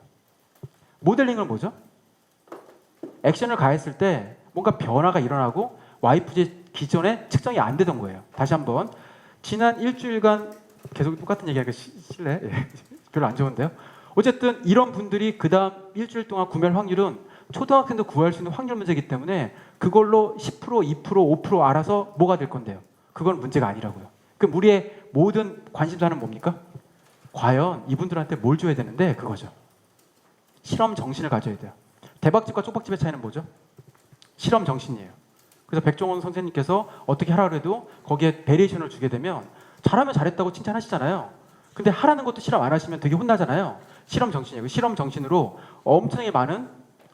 모델링은 뭐죠? 액션을 가했을 때 뭔가 변화가 일어나고 YFG 기존에 측정이 안 되던 거예요. 다시 한번, 지난 일주일간 계속 똑같은 얘기하기가 실례? 예. 별로 안 좋은데요. 어쨌든 이런 분들이 그 다음 일주일 동안 구매할 확률은 초등학생도 구할 수 있는 확률 문제이기 때문에 그걸로 10%, 2%, 5% 알아서 뭐가 될 건데요. 그건 문제가 아니라고요. 그럼 우리의 모든 관심사는 뭡니까? 과연 이분들한테 뭘 줘야 되는데, 그거죠. 실험 정신을 가져야 돼요. 대박집과 쪽박집의 차이는 뭐죠? 실험 정신이에요. 그래서 백종원 선생님께서 어떻게 하라 그래도 거기에 베리에이션을 주게 되면 잘하면 잘했다고 칭찬하시잖아요. 근데 하라는 것도 실험 안 하시면 되게 혼나잖아요. 실험 정신이에요. 실험 정신으로 엄청나게 많은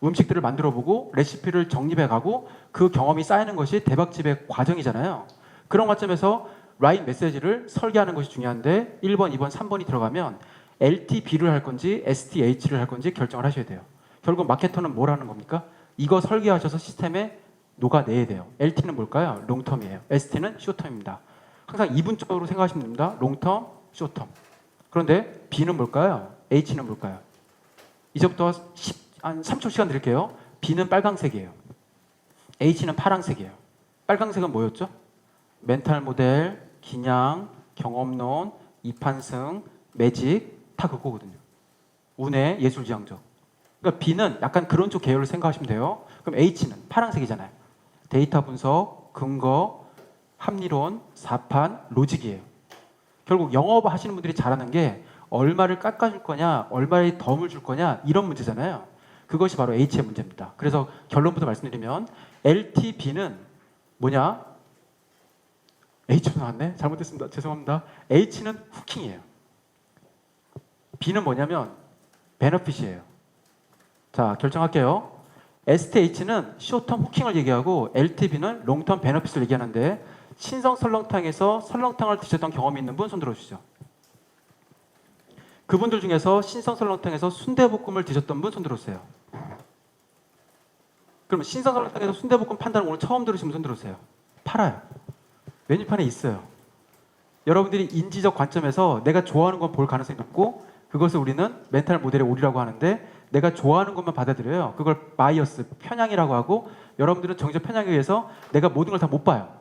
음식들을 만들어보고 레시피를 정립해가고 그 경험이 쌓이는 것이 대박집의 과정이잖아요. 그런 관점에서 라인 메시지를 설계하는 것이 중요한데, 1번, 2번, 3번이 들어가면 LTB를 할 건지 STH를 할 건지 결정을 하셔야 돼요. 결국 마케터는 뭘 하는 겁니까? 이거 설계하셔서 시스템에 녹아내야 돼요. LT는 뭘까요? 롱텀이에요. ST는 숏텀입니다. 항상 이분적으로 생각하시면 됩니다. 롱텀, 숏텀. 그런데 B는 뭘까요? H는 뭘까요? 이제부터 한 3초 시간 드릴게요. B는 빨강색이에요. H는 파랑색이에요. 빨강색은 뭐였죠? 멘탈 모델, 기냥, 경험론, 이판승, 매직, 다 그거거든요. 운의 예술지향적. 그러니까 B는 약간 그런 쪽 계열을 생각하시면 돼요. 그럼 H는 파랑색이잖아요. 데이터 분석, 근거, 합리론, 사판, 로직이에요. 결국 영업 하시는 분들이 잘하는 게 얼마를 깎아줄 거냐, 얼마의 덤을 줄 거냐, 이런 문제잖아요. 그것이 바로 H의 문제입니다. 그래서 결론부터 말씀드리면 LTB는 뭐냐? H로 나왔네? 잘못했습니다. 죄송합니다. H는 후킹이에요. B는 뭐냐면 베너핏이에요. 자, 결정할게요. STH는 숏텀 후킹을 얘기하고 LTB는 롱텀 베너핏을 얘기하는데, 신성 설렁탕에서 설렁탕을 드셨던 경험이 있는 분 손 들어주시죠. 그분들 중에서 신성 설렁탕에서 순대볶음을 드셨던 분 손 들어주세요. 그러면 신성 설렁탕에서 순대볶음 판다는 오늘 처음 들으신 분 손 들어주세요. 팔아요. 메뉴판에 있어요. 여러분들이 인지적 관점에서 내가 좋아하는 건 볼 가능성이 높고, 그것을 우리는 멘탈 모델의 오리라고 하는데, 내가 좋아하는 것만 받아들여요. 그걸 바이어스, 편향이라고 하고 여러분들은 정적 편향에 의해서 내가 모든 걸 다 못 봐요.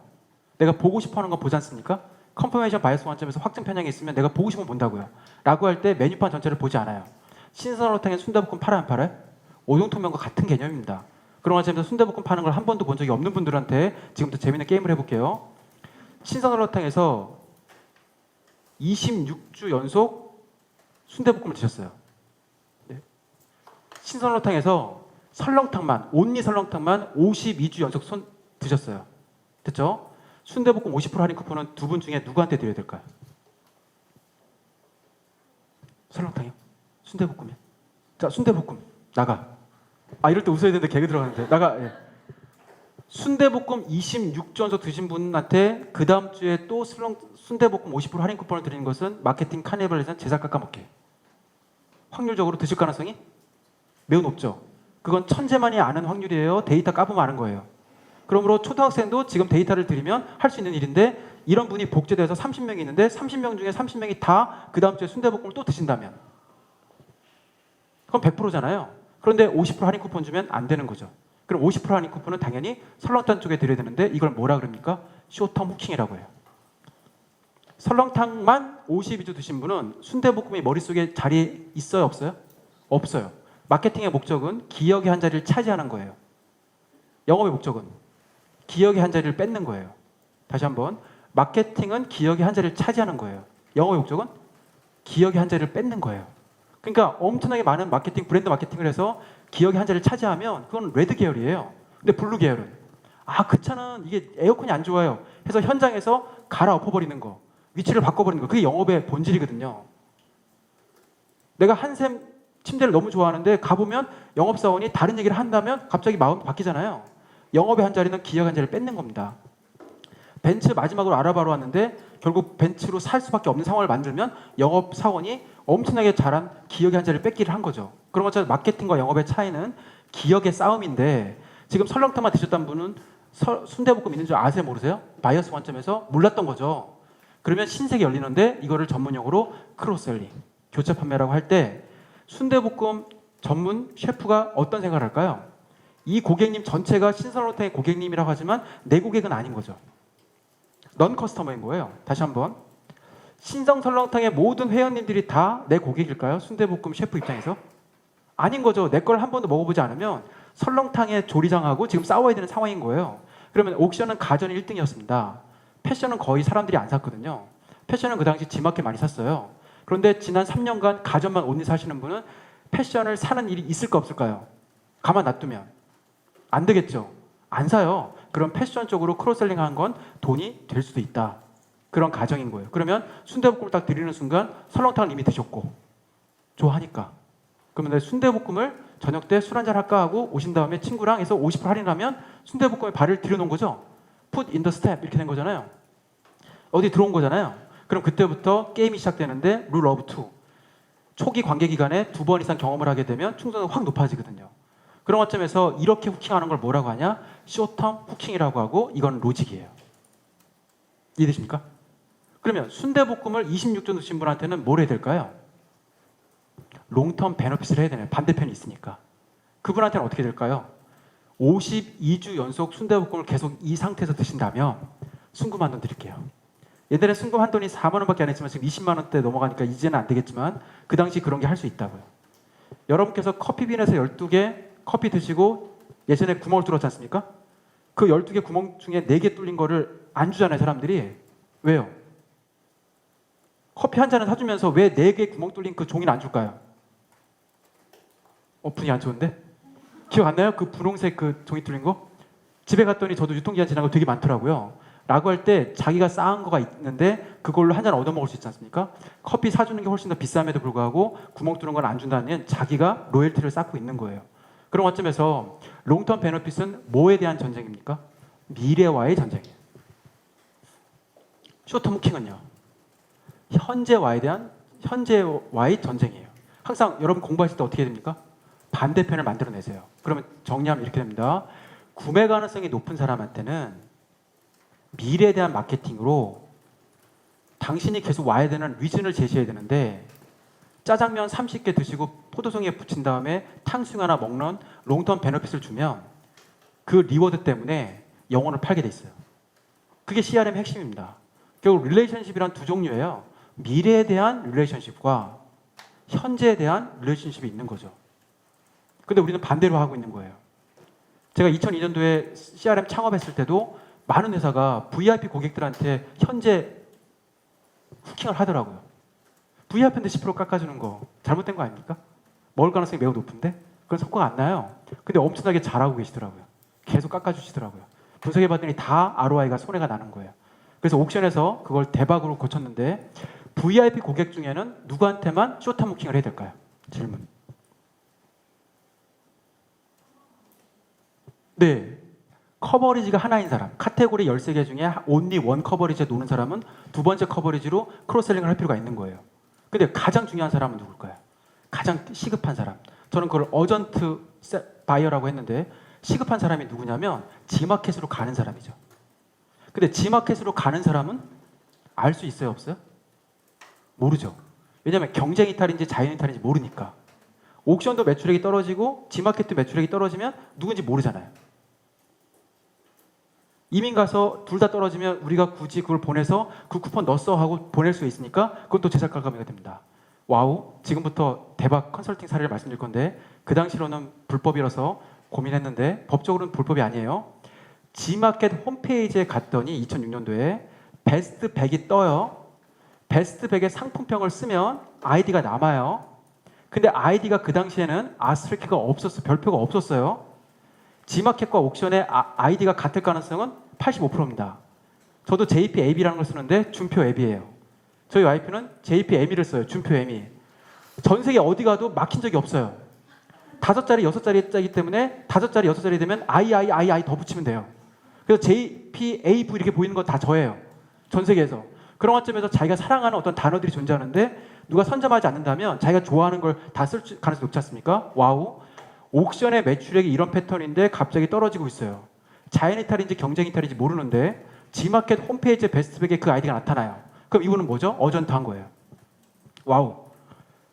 내가 보고 싶어하는 거 보지 않습니까? 컨퍼메이션 바이어스 관점에서 확증 편향이 있으면 내가 보고 싶으면 본다고요. 라고 할 때 메뉴판 전체를 보지 않아요. 신선어탕에 순대볶음 팔아요 안 팔아요? 오동통면과 같은 개념입니다. 그런 관점에서 순대볶음 파는 걸 한 번도 본 적이 없는 분들한테 지금부터 재밌는 게임을 해볼게요. 신선어탕에서 26주 연속 순대볶음을 드셨어요. 네. 신선어탕에서 설렁탕만, 온리 설렁탕만 52주 연속 드셨어요. 됐죠? 순대볶음 50% 할인 쿠폰은 두 분 중에 누구한테 드려야 될까요? 설렁탕이요? 순대볶음이요? 자, 순대볶음 나가. 아, 이럴 때 웃어야 되는데 개그 들어가는데 나가. 예. 순대볶음 26주 연속 드신 분한테 그 다음 주에 또 순대볶음 50% 할인 쿠폰을 드리는 것은 마케팅 카니발에서는 제작 깎아먹기. 확률적으로 드실 가능성이 매우 높죠. 그건 천재만이 아는 확률이에요. 데이터 까보면 아는 거예요. 그러므로 초등학생도 지금 데이터를 드리면 할 수 있는 일인데 이런 분이 복제돼서 30명이 있는데 30명 중에 30명이 다 그 다음 주에 순대볶음을 또 드신다면 그건 100%잖아요. 그런데 50% 할인 쿠폰 주면 안 되는 거죠. 그럼 50% 할인 쿠폰은 당연히 설렁탕 쪽에 드려야 되는데 이걸 뭐라 그럽니까? 쇼텀 후킹이라고 해요. 설렁탕만 52주 드신 분은 순대볶음이 머릿속에 자리에 있어요? 없어요? 없어요. 마케팅의 목적은 기억의 한 자리를 차지하는 거예요. 영업의 목적은 기억의 한 자리를 뺏는 거예요. 다시 한번, 마케팅은 기억의 한 자리를 차지하는 거예요. 영업의 목적은 기억의 한 자리를 뺏는 거예요. 그러니까 엄청나게 많은 마케팅, 브랜드 마케팅을 해서 기억의 한 자리를 차지하면 그건 레드 계열이에요. 근데 블루 계열은 아, 그 차는 이게 에어컨이 안 좋아요 해서 현장에서 갈아엎어버리는 거, 위치를 바꿔버리는 거, 그게 영업의 본질이거든요. 내가 한샘 침대를 너무 좋아하는데 가보면 영업사원이 다른 얘기를 한다면 갑자기 마음이 바뀌잖아요. 영업의 한 자리는 기억의 한 자리를 뺏는 겁니다. 벤츠 마지막으로 알아봐러 왔는데 결국 벤츠로 살 수밖에 없는 상황을 만들면 영업사원이 엄청나게 잘한 기억의 한 자리를 뺏기를 한 거죠. 그런 것처럼 마케팅과 영업의 차이는 기억의 싸움인데 지금 설렁탕만 드셨던 분은 순대볶음 있는 줄 아세요? 모르세요? 바이어스 관점에서 몰랐던 거죠. 그러면 신세계 열리는데 이거를 전문용어로 크로셀링, 교차 판매라고 할 때 순대볶음 전문 셰프가 어떤 생각을 할까요? 이 고객님 전체가 신선어탕의 고객님이라고 하지만 내 고객은 아닌 거죠. 넌 커스터머인 거예요. 다시 한번, 신성 설렁탕의 모든 회원님들이 다 내 고객일까요? 순대볶음 셰프 입장에서 아닌 거죠. 내 걸 한 번도 먹어보지 않으면 설렁탕의 조리장하고 지금 싸워야 되는 상황인 거예요. 그러면 옥션은 가전이 1등이었습니다. 패션은 거의 사람들이 안 샀거든요. 패션은 그 당시 지마켓 많이 샀어요. 그런데 지난 3년간 가전만 온리 사시는 분은 패션을 사는 일이 있을까 없을까요? 가만 놔두면 안 되겠죠. 안 사요. 그럼 패션 쪽으로 크로셀링 한 건 돈이 될 수도 있다. 그런 가정인 거예요. 그러면 순대볶음을 딱 드리는 순간 설렁탕을 이미 드셨고 좋아하니까. 그러면 순대볶음을 저녁 때 술 한잔 할까 하고 오신 다음에 친구랑 해서 50% 할인하면 순대볶음에 발을 들여놓은 거죠. Put in the step 이렇게 된 거잖아요. 어디 들어온 거잖아요. 그럼 그때부터 게임이 시작되는데 룰 오브 투. 초기 관계 기간에 2번 이상 경험을 하게 되면 충성도가 확 높아지거든요. 그런 관점에서 이렇게 후킹하는 걸 뭐라고 하냐? 쇼텀 후킹이라고 하고 이건 로직이에요. 이해되십니까? 그러면 순대볶음을 26주 드신 분한테는 뭘 해야 될까요? 롱텀 베너핏을 해야 되나요? 반대편이 있으니까. 그분한테는 어떻게 될까요? 52주 연속 순대볶음을 계속 이 상태에서 드신다면 순금 한 돈 드릴게요. 옛날에 순금 한 돈이 4만 원밖에 안 했지만 지금 20만 원대 넘어가니까 이제는 안 되겠지만 그 당시 그런 게 할 수 있다고요. 여러분께서 커피빈에서 12개 커피 드시고 예전에 구멍을 뚫었지 않습니까? 그 12개 구멍 중에 4개 뚫린 거를 안 주잖아요, 사람들이. 왜요? 커피 한 잔을 사주면서 왜 4개 구멍 뚫린 그 종이는 안 줄까요? 분위기 안 좋은데? 기억 안 나요? 그 분홍색 그 종이 뚫린 거? 집에 갔더니 저도 유통기한 지난 거 되게 많더라고요. 라고 할 때 자기가 쌓은 거가 있는데 그걸로 한 잔 얻어먹을 수 있지 않습니까? 커피 사주는 게 훨씬 더 비쌈에도 불구하고 구멍 뚫은 건 안 준다는 자기가 로열티를 쌓고 있는 거예요. 그런 관점에서 롱텀 베너핏은 뭐에 대한 전쟁입니까? 미래와의 전쟁이에요. 쇼텀 후킹은요, 현재와의 전쟁이에요. 항상 여러분 공부하실 때 어떻게 됩니까? 반대편을 만들어내세요. 그러면 정리하면 이렇게 됩니다. 구매 가능성이 높은 사람한테는 미래에 대한 마케팅으로 당신이 계속 와야 되는 리즌을 제시해야 되는데 짜장면 30개 드시고 포도송이에 붙인 다음에 탕수육 하나 먹는 롱텀 베너핏을 주면 그 리워드 때문에 영혼을 팔게 돼 있어요. 그게 CRM의 핵심입니다. 결국 릴레이션십이란 두 종류예요. 미래에 대한 릴레이션십과 현재에 대한 릴레이션십이 있는 거죠. 근데 우리는 반대로 하고 있는 거예요. 제가 2002년도에 CRM 창업했을 때도 많은 회사가 VIP 고객들한테 현재 후킹을 하더라고요. VIP한테 10% 깎아주는 거 잘못된 거 아닙니까? 먹을 가능성이 매우 높은데 그건 성과가 안 나요. 근데 엄청나게 잘하고 계시더라고요. 계속 깎아주시더라고요. 분석해봤더니 다 ROI가 손해가 나는 거예요. 그래서 옥션에서 그걸 대박으로 고쳤는데 VIP 고객 중에는 누구한테만 쇼텀 부킹을 해야 될까요? 질문. 네. 커버리지가 하나인 사람, 카테고리 13개 중에 only one 커버리지에 노는 사람은 두 번째 커버리지로 크로스셀링을 할 필요가 있는 거예요. 근데 가장 중요한 사람은 누굴까요? 가장 시급한 사람. 저는 그걸 어전트 바이어라고 했는데 시급한 사람이 누구냐면 G마켓으로 가는 사람이죠. 근데 G마켓으로 가는 사람은 알 수 있어요, 없어요? 모르죠. 왜냐하면 경쟁 이탈인지 자연 이탈인지 모르니까. 옥션도 매출액이 떨어지고 G마켓도 매출액이 떨어지면 누군지 모르잖아요. 이민 가서 둘 다 떨어지면 우리가 굳이 그걸 보내서 그 쿠폰 넣었어 하고 보낼 수 있으니까 그것도 제작 가감이 됩니다. 와우, 지금부터 대박 컨설팅 사례를 말씀드릴 건데 그 당시로는 불법이라서 고민했는데 법적으로는 불법이 아니에요. G마켓 홈페이지에 갔더니 2006년도에 베스트 100이 떠요. 베스트 100의 상품평을 쓰면 아이디가 남아요. 근데 아이디가 그 당시에는 아스트리크가 없었어요. 별표가 없었어요. G마켓과 옥션의 아이디가 같을 가능성은 85%입니다. 저도 JPAB라는 걸 쓰는데 준표 앱이에요. 저희 와이프는 JPME를 써요. 준표 ME. 전 세계 어디 가도 막힌 적이 없어요. 5자리, 6자리이기 때문에 5자리, 6자리 되면 I 더 붙이면 돼요. 그래서 JPAV 이렇게 보이는 건 다 저예요. 전 세계에서. 그런 관점에서 자기가 사랑하는 어떤 단어들이 존재하는데 누가 선점하지 않는다면 자기가 좋아하는 걸 다 쓸 가능성이 높지 않습니까? 와우. 옥션의 매출액이 이런 패턴인데 갑자기 떨어지고 있어요. 자연 이탈인지 경쟁 이탈인지 모르는데 G마켓 홈페이지에 베스트백에 그 아이디가 나타나요. 그럼 이분은 뭐죠? 어전트한 거예요. 와우.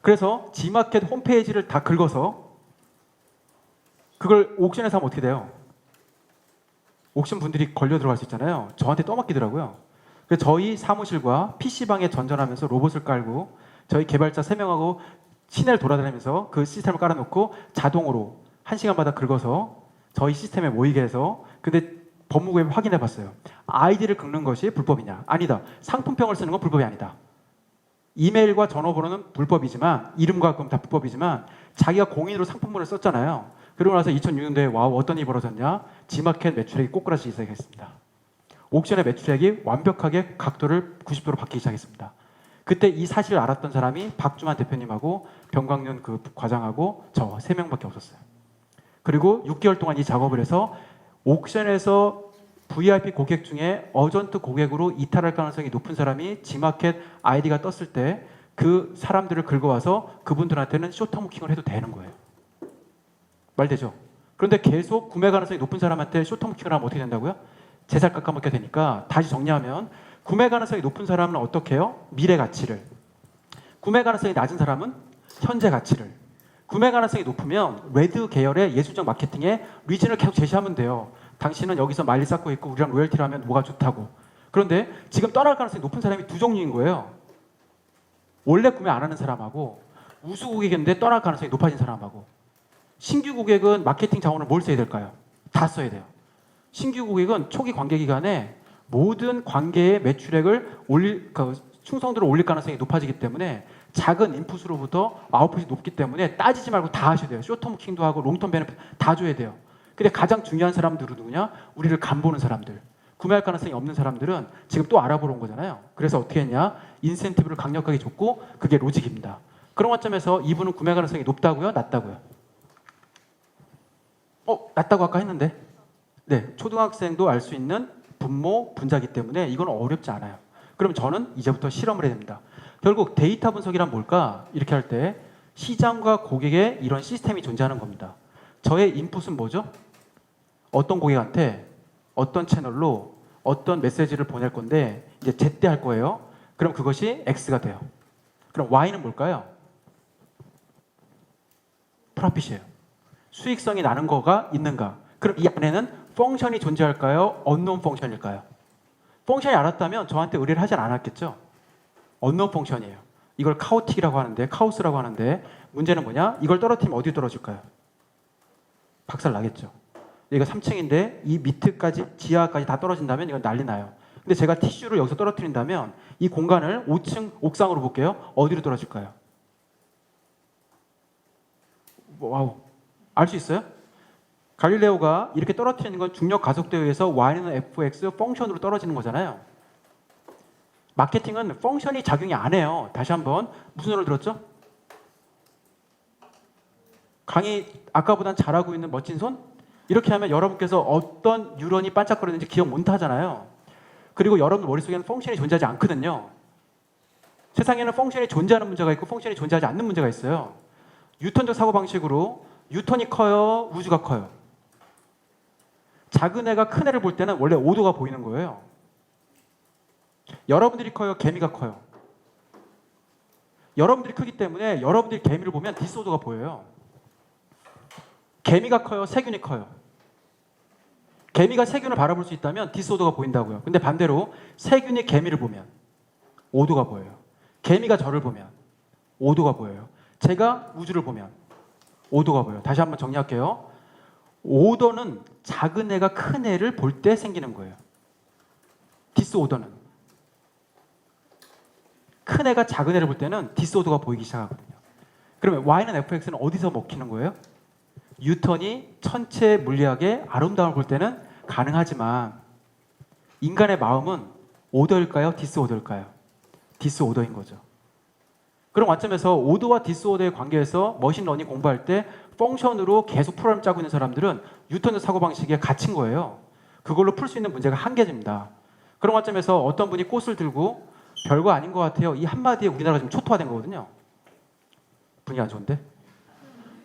그래서 G마켓 홈페이지를 다 긁어서 그걸 옥션에서 하면 어떻게 돼요? 옥션 분들이 걸려 들어갈 수 있잖아요. 저한테 떠맡기더라고요. 그래서 저희 사무실과 PC방에 전전하면서 로봇을 깔고 저희 개발자 3명하고 시내를 돌아다니면서 그 시스템을 깔아놓고 자동으로 1시간마다 긁어서 저희 시스템에 모이게 해서 근데 법무부에 확인해 봤어요. 아이디를 긁는 것이 불법이냐? 아니다. 상품평을 쓰는 건 불법이 아니다. 이메일과 전화번호는 불법이지만 이름과 그럼 다 불법이지만 자기가 공인으로 상품문을 썼잖아요. 그러고 나서 2006년도에 와우 어떤 일이 벌어졌냐? G마켓 매출액이 꼬꾸라지기 시작했습니다. 옥션의 매출액이 완벽하게 각도를 90도로 바뀌기 시작했습니다. 그때 이 사실을 알았던 사람이 박주만 대표님하고 병광윤 그 과장하고 저 3명밖에 없었어요. 그리고 6개월 동안 이 작업을 해서 옥션에서 VIP 고객 중에 어전트 고객으로 이탈할 가능성이 높은 사람이 G마켓 아이디가 떴을 때 그 사람들을 긁어와서 그분들한테는 쇼텀 부킹을 해도 되는 거예요. 말되죠? 그런데 계속 구매 가능성이 높은 사람한테 쇼텀 부킹을 하면 어떻게 된다고요? 재살 깎아먹게 되니까 다시 정리하면 구매 가능성이 높은 사람은 어떻게 해요? 미래 가치를. 구매 가능성이 낮은 사람은 현재 가치를. 구매 가능성이 높으면 레드 계열의 예술적 마케팅에 리진을 계속 제시하면 돼요. 당신은 여기서 말리 쌓고 있고 우리랑 로열티를 하면 뭐가 좋다고. 그런데 지금 떠날 가능성이 높은 사람이 두 종류인 거예요. 원래 구매 안 하는 사람하고 우수 고객인데 떠날 가능성이 높아진 사람하고. 신규 고객은 마케팅 자원을 뭘 써야 될까요? 다 써야 돼요. 신규 고객은 초기 관계 기간에 모든 관계의 매출액을 충성도를 올릴 가능성이 높아지기 때문에 작은 인풋으로부터 아웃풋이 높기 때문에 따지지 말고 다 하셔야 돼요. 쇼텀 부킹도 하고 롱텀 베네핏 다 줘야 돼요. 근데 가장 중요한 사람들은 누구냐? 우리를 간보는 사람들. 구매할 가능성이 없는 사람들은 지금 또 알아보러 온 거잖아요. 그래서 어떻게 했냐? 인센티브를 강력하게 줬고 그게 로직입니다. 그런 관점에서 이분은 구매 가능성이 높다고요? 낮다고요? 낮다고 아까 했는데 네, 초등학생도 알 수 있는 분모, 분자기 때문에 이건 어렵지 않아요. 그럼 저는 이제부터 실험을 해야 됩니다. 결국 데이터 분석이란 뭘까? 이렇게 할 때 시장과 고객의 이런 시스템이 존재하는 겁니다. 저의 인풋은 뭐죠? 어떤 고객한테 어떤 채널로 어떤 메시지를 보낼 건데 이제 제때 할 거예요. 그럼 그것이 X가 돼요. 그럼 Y는 뭘까요? 프로핏이에요. 수익성이 나는 거가 있는가? 그럼 이 안에는 펑션이 존재할까요? 언노운 펑션일까요? 펑션이 알았다면 저한테 의뢰를 하지 않았겠죠? 언노운 펑션이에요. 이걸 카오틱이라고 하는데, 카오스라고 하는데, 문제는 뭐냐? 이걸 떨어뜨리면 어디 떨어질까요? 박살 나겠죠. 여기가 3층인데 이 밑에까지, 지하까지 다 떨어진다면 이건 난리 나요. 근데 제가 티슈를 여기서 떨어뜨린다면 이 공간을 5층 옥상으로 볼게요. 어디로 떨어질까요? 와우. 알 수 있어요? 갈릴레오가 이렇게 떨어뜨리는 건 중력 가속도에 의해서 y는 fx 펑션으로 떨어지는 거잖아요. 마케팅은 펑션이 작용이 안 해요. 다시 한번 무슨 소리를 들었죠? 강의 아까보단 잘하고 있는 멋진 손? 이렇게 하면 여러분께서 어떤 뉴런이 반짝거리는지 기억 못 하잖아요. 그리고 여러분 머릿속에는 펑션이 존재하지 않거든요. 세상에는 펑션이 존재하는 문제가 있고 펑션이 존재하지 않는 문제가 있어요. 뉴턴적 사고방식으로 뉴턴이 커요? 우주가 커요? 작은 애가 큰 애를 볼 때는 원래 5도가 보이는 거예요. 여러분들이 커요? 개미가 커요? 여러분들이 크기 때문에 여러분들이 개미를 보면 디스오더가 보여요. 개미가 커요? 세균이 커요? 개미가 세균을 바라볼 수 있다면 디스오더가 보인다고요. 근데 반대로 세균이 개미를 보면 5도가 보여요. 개미가 저를 보면 5도가 보여요. 제가 우주를 보면 5도가 보여요. 다시 한번 정리할게요. 5도는 작은 애가 큰 애를 볼 때 생기는 거예요. 디스오더는. 큰 애가 작은 애를 볼 때는 디스오더가 보이기 시작하거든요. 그러면 y는 fx는 어디서 먹히는 거예요? 뉴턴이 천체 물리학의 아름다움을 볼 때는 가능하지만 인간의 마음은 오더일까요? 디스오더일까요? 디스오더인 거죠. 그런 관점에서 오더와 디스오더의 관계에서 머신러닝 공부할 때 펑션으로 계속 프로그램 짜고 있는 사람들은 뉴턴의 사고방식에 갇힌 거예요. 그걸로 풀 수 있는 문제가 한계입니다. 그런 관점에서 어떤 분이 꽃을 들고 별거 아닌 것 같아요. 이 한마디에 우리나라가 지금 초토화된 거거든요. 분위기 안 좋은데?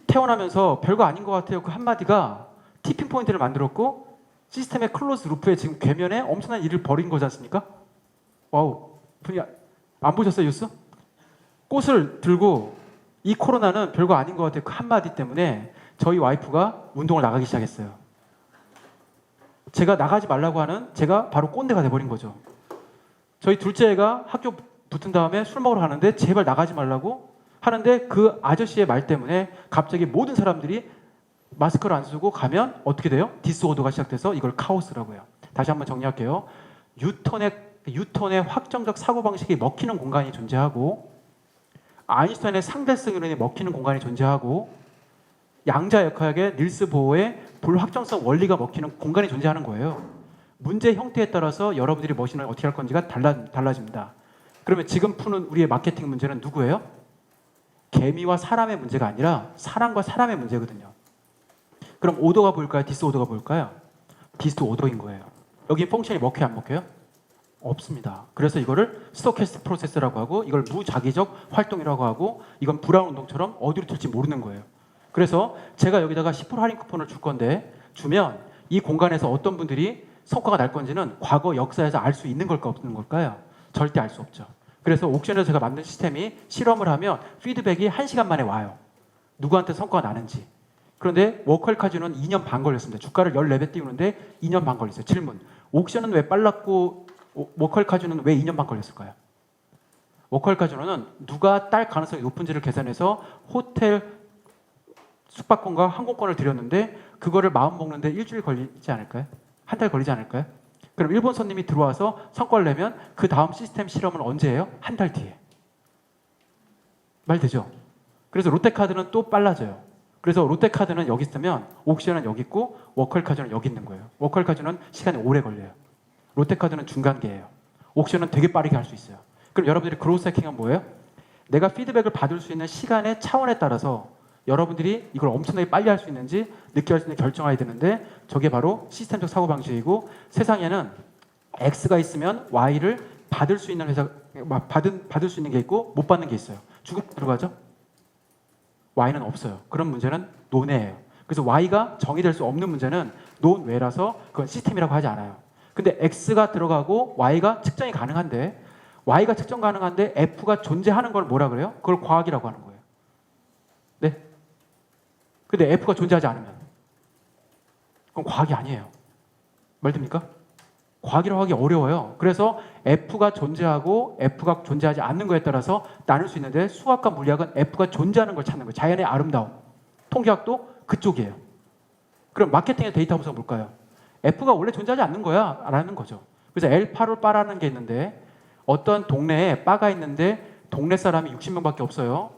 태어나면서 별거 아닌 것 같아요. 그 한마디가 티핑 포인트를 만들었고 시스템의 클로즈 루프에 지금 궤면에 엄청난 일을 벌인 거지 않습니까? 와우. 분위기 안 보셨어요, 뉴스? 꽃을 들고 이 코로나는 별거 아닌 것 같아요. 그 한마디 때문에 저희 와이프가 운동을 나가기 시작했어요. 제가 나가지 말라고 하는 제가 바로 꼰대가 돼버린 거죠. 저희 둘째 애가 학교 붙은 다음에 술 먹으러 가는데 제발 나가지 말라고 하는데 그 아저씨의 말 때문에 갑자기 모든 사람들이 마스크를 안 쓰고 가면 어떻게 돼요? 디스오더가 시작돼서 이걸 카오스라고 해요. 다시 한번 정리할게요. 뉴턴의 확정적 사고방식이 먹히는 공간이 존재하고 아인슈타인의 상대성 이론이 먹히는 공간이 존재하고 양자 역학의 닐스 보어의 불확정성 원리가 먹히는 공간이 존재하는 거예요. 문제 형태에 따라서 여러분들이 머신을 어떻게 할 건지가 달라집니다. 그러면 지금 푸는 우리의 마케팅 문제는 누구예요? 개미와 사람의 문제가 아니라 사람과 사람의 문제거든요. 그럼 오더가 보일까요? 디스오더가 보일까요? 디스오더인 거예요. 여기 펑션이 먹혀요? 안 먹혀요? 없습니다. 그래서 이거를 스토캐스틱 프로세스라고 하고 이걸 무작위적 활동이라고 하고 이건 브라운 운동처럼 어디로 튈지 모르는 거예요. 그래서 제가 여기다가 10% 할인 쿠폰을 줄 건데 주면 이 공간에서 어떤 분들이 성과가 날 건지는 과거 역사에서 알 수 있는 걸까 없는 걸까요? 절대 알 수 없죠. 그래서 옥션에서 제가 만든 시스템이 실험을 하면 피드백이 1시간 만에 와요. 누구한테 성과가 나는지. 그런데 워컬 카지노는 2년 반 걸렸습니다. 주가를 14배 띄우는데 2년 반 걸렸어요. 질문. 옥션은 왜 빨랐고 워컬 카지노는 왜 2년 반 걸렸을까요? 워컬 카지노는 누가 딸 가능성이 높은지를 계산해서 호텔 숙박권과 항공권을 드렸는데 그거를 마음 먹는데 일주일 걸리지 않을까요? 한 달 걸리지 않을까요? 그럼 일본 손님이 들어와서 성과를 내면 그 다음 시스템 실험은 언제 해요? 한 달 뒤에. 말 되죠? 그래서 롯데카드는 또 빨라져요. 그래서 롯데카드는 여기 있으면 옥션은 여기 있고 워컬카드는 여기 있는 거예요. 워컬카드는 시간이 오래 걸려요. 롯데카드는 중간계예요. 옥션은 되게 빠르게 할 수 있어요. 그럼 여러분들이 그로스 해킹은 뭐예요? 내가 피드백을 받을 수 있는 시간의 차원에 따라서 여러분들이 이걸 엄청나게 빨리 할 수 있는지 늦게 할 수 있는지 결정해야 되는데 저게 바로 시스템적 사고방식이고 세상에는 X가 있으면 Y를 받을 수 있는 회사, 받을 수 있는 게 있고 못 받는 게 있어요. 죽으면 들어가죠? Y는 없어요. 그런 문제는 논외예요. 그래서 Y가 정의될 수 없는 문제는 논외라서 그건 시스템이라고 하지 않아요. 근데 X가 들어가고 Y가 측정이 가능한데 Y가 측정 가능한데 F가 존재하는 걸 뭐라 그래요? 그걸 과학이라고 하는 거예요. 네? 근데 F가 존재하지 않으면 그건 과학이 아니에요. 말 됩니까? 과학이라고 하기 어려워요. 그래서 F가 존재하고 F가 존재하지 않는 거에 따라서 나눌 수 있는데 수학과 물리학은 F가 존재하는 걸 찾는 거예요. 자연의 아름다움. 통계학도 그쪽이에요. 그럼 마케팅의 데이터 함수가 뭘까요? F가 원래 존재하지 않는 거야 라는 거죠. 그래서 엘파로 바라는 게 있는데 어떤 동네에 바가 있는데 동네 사람이 60명밖에 없어요.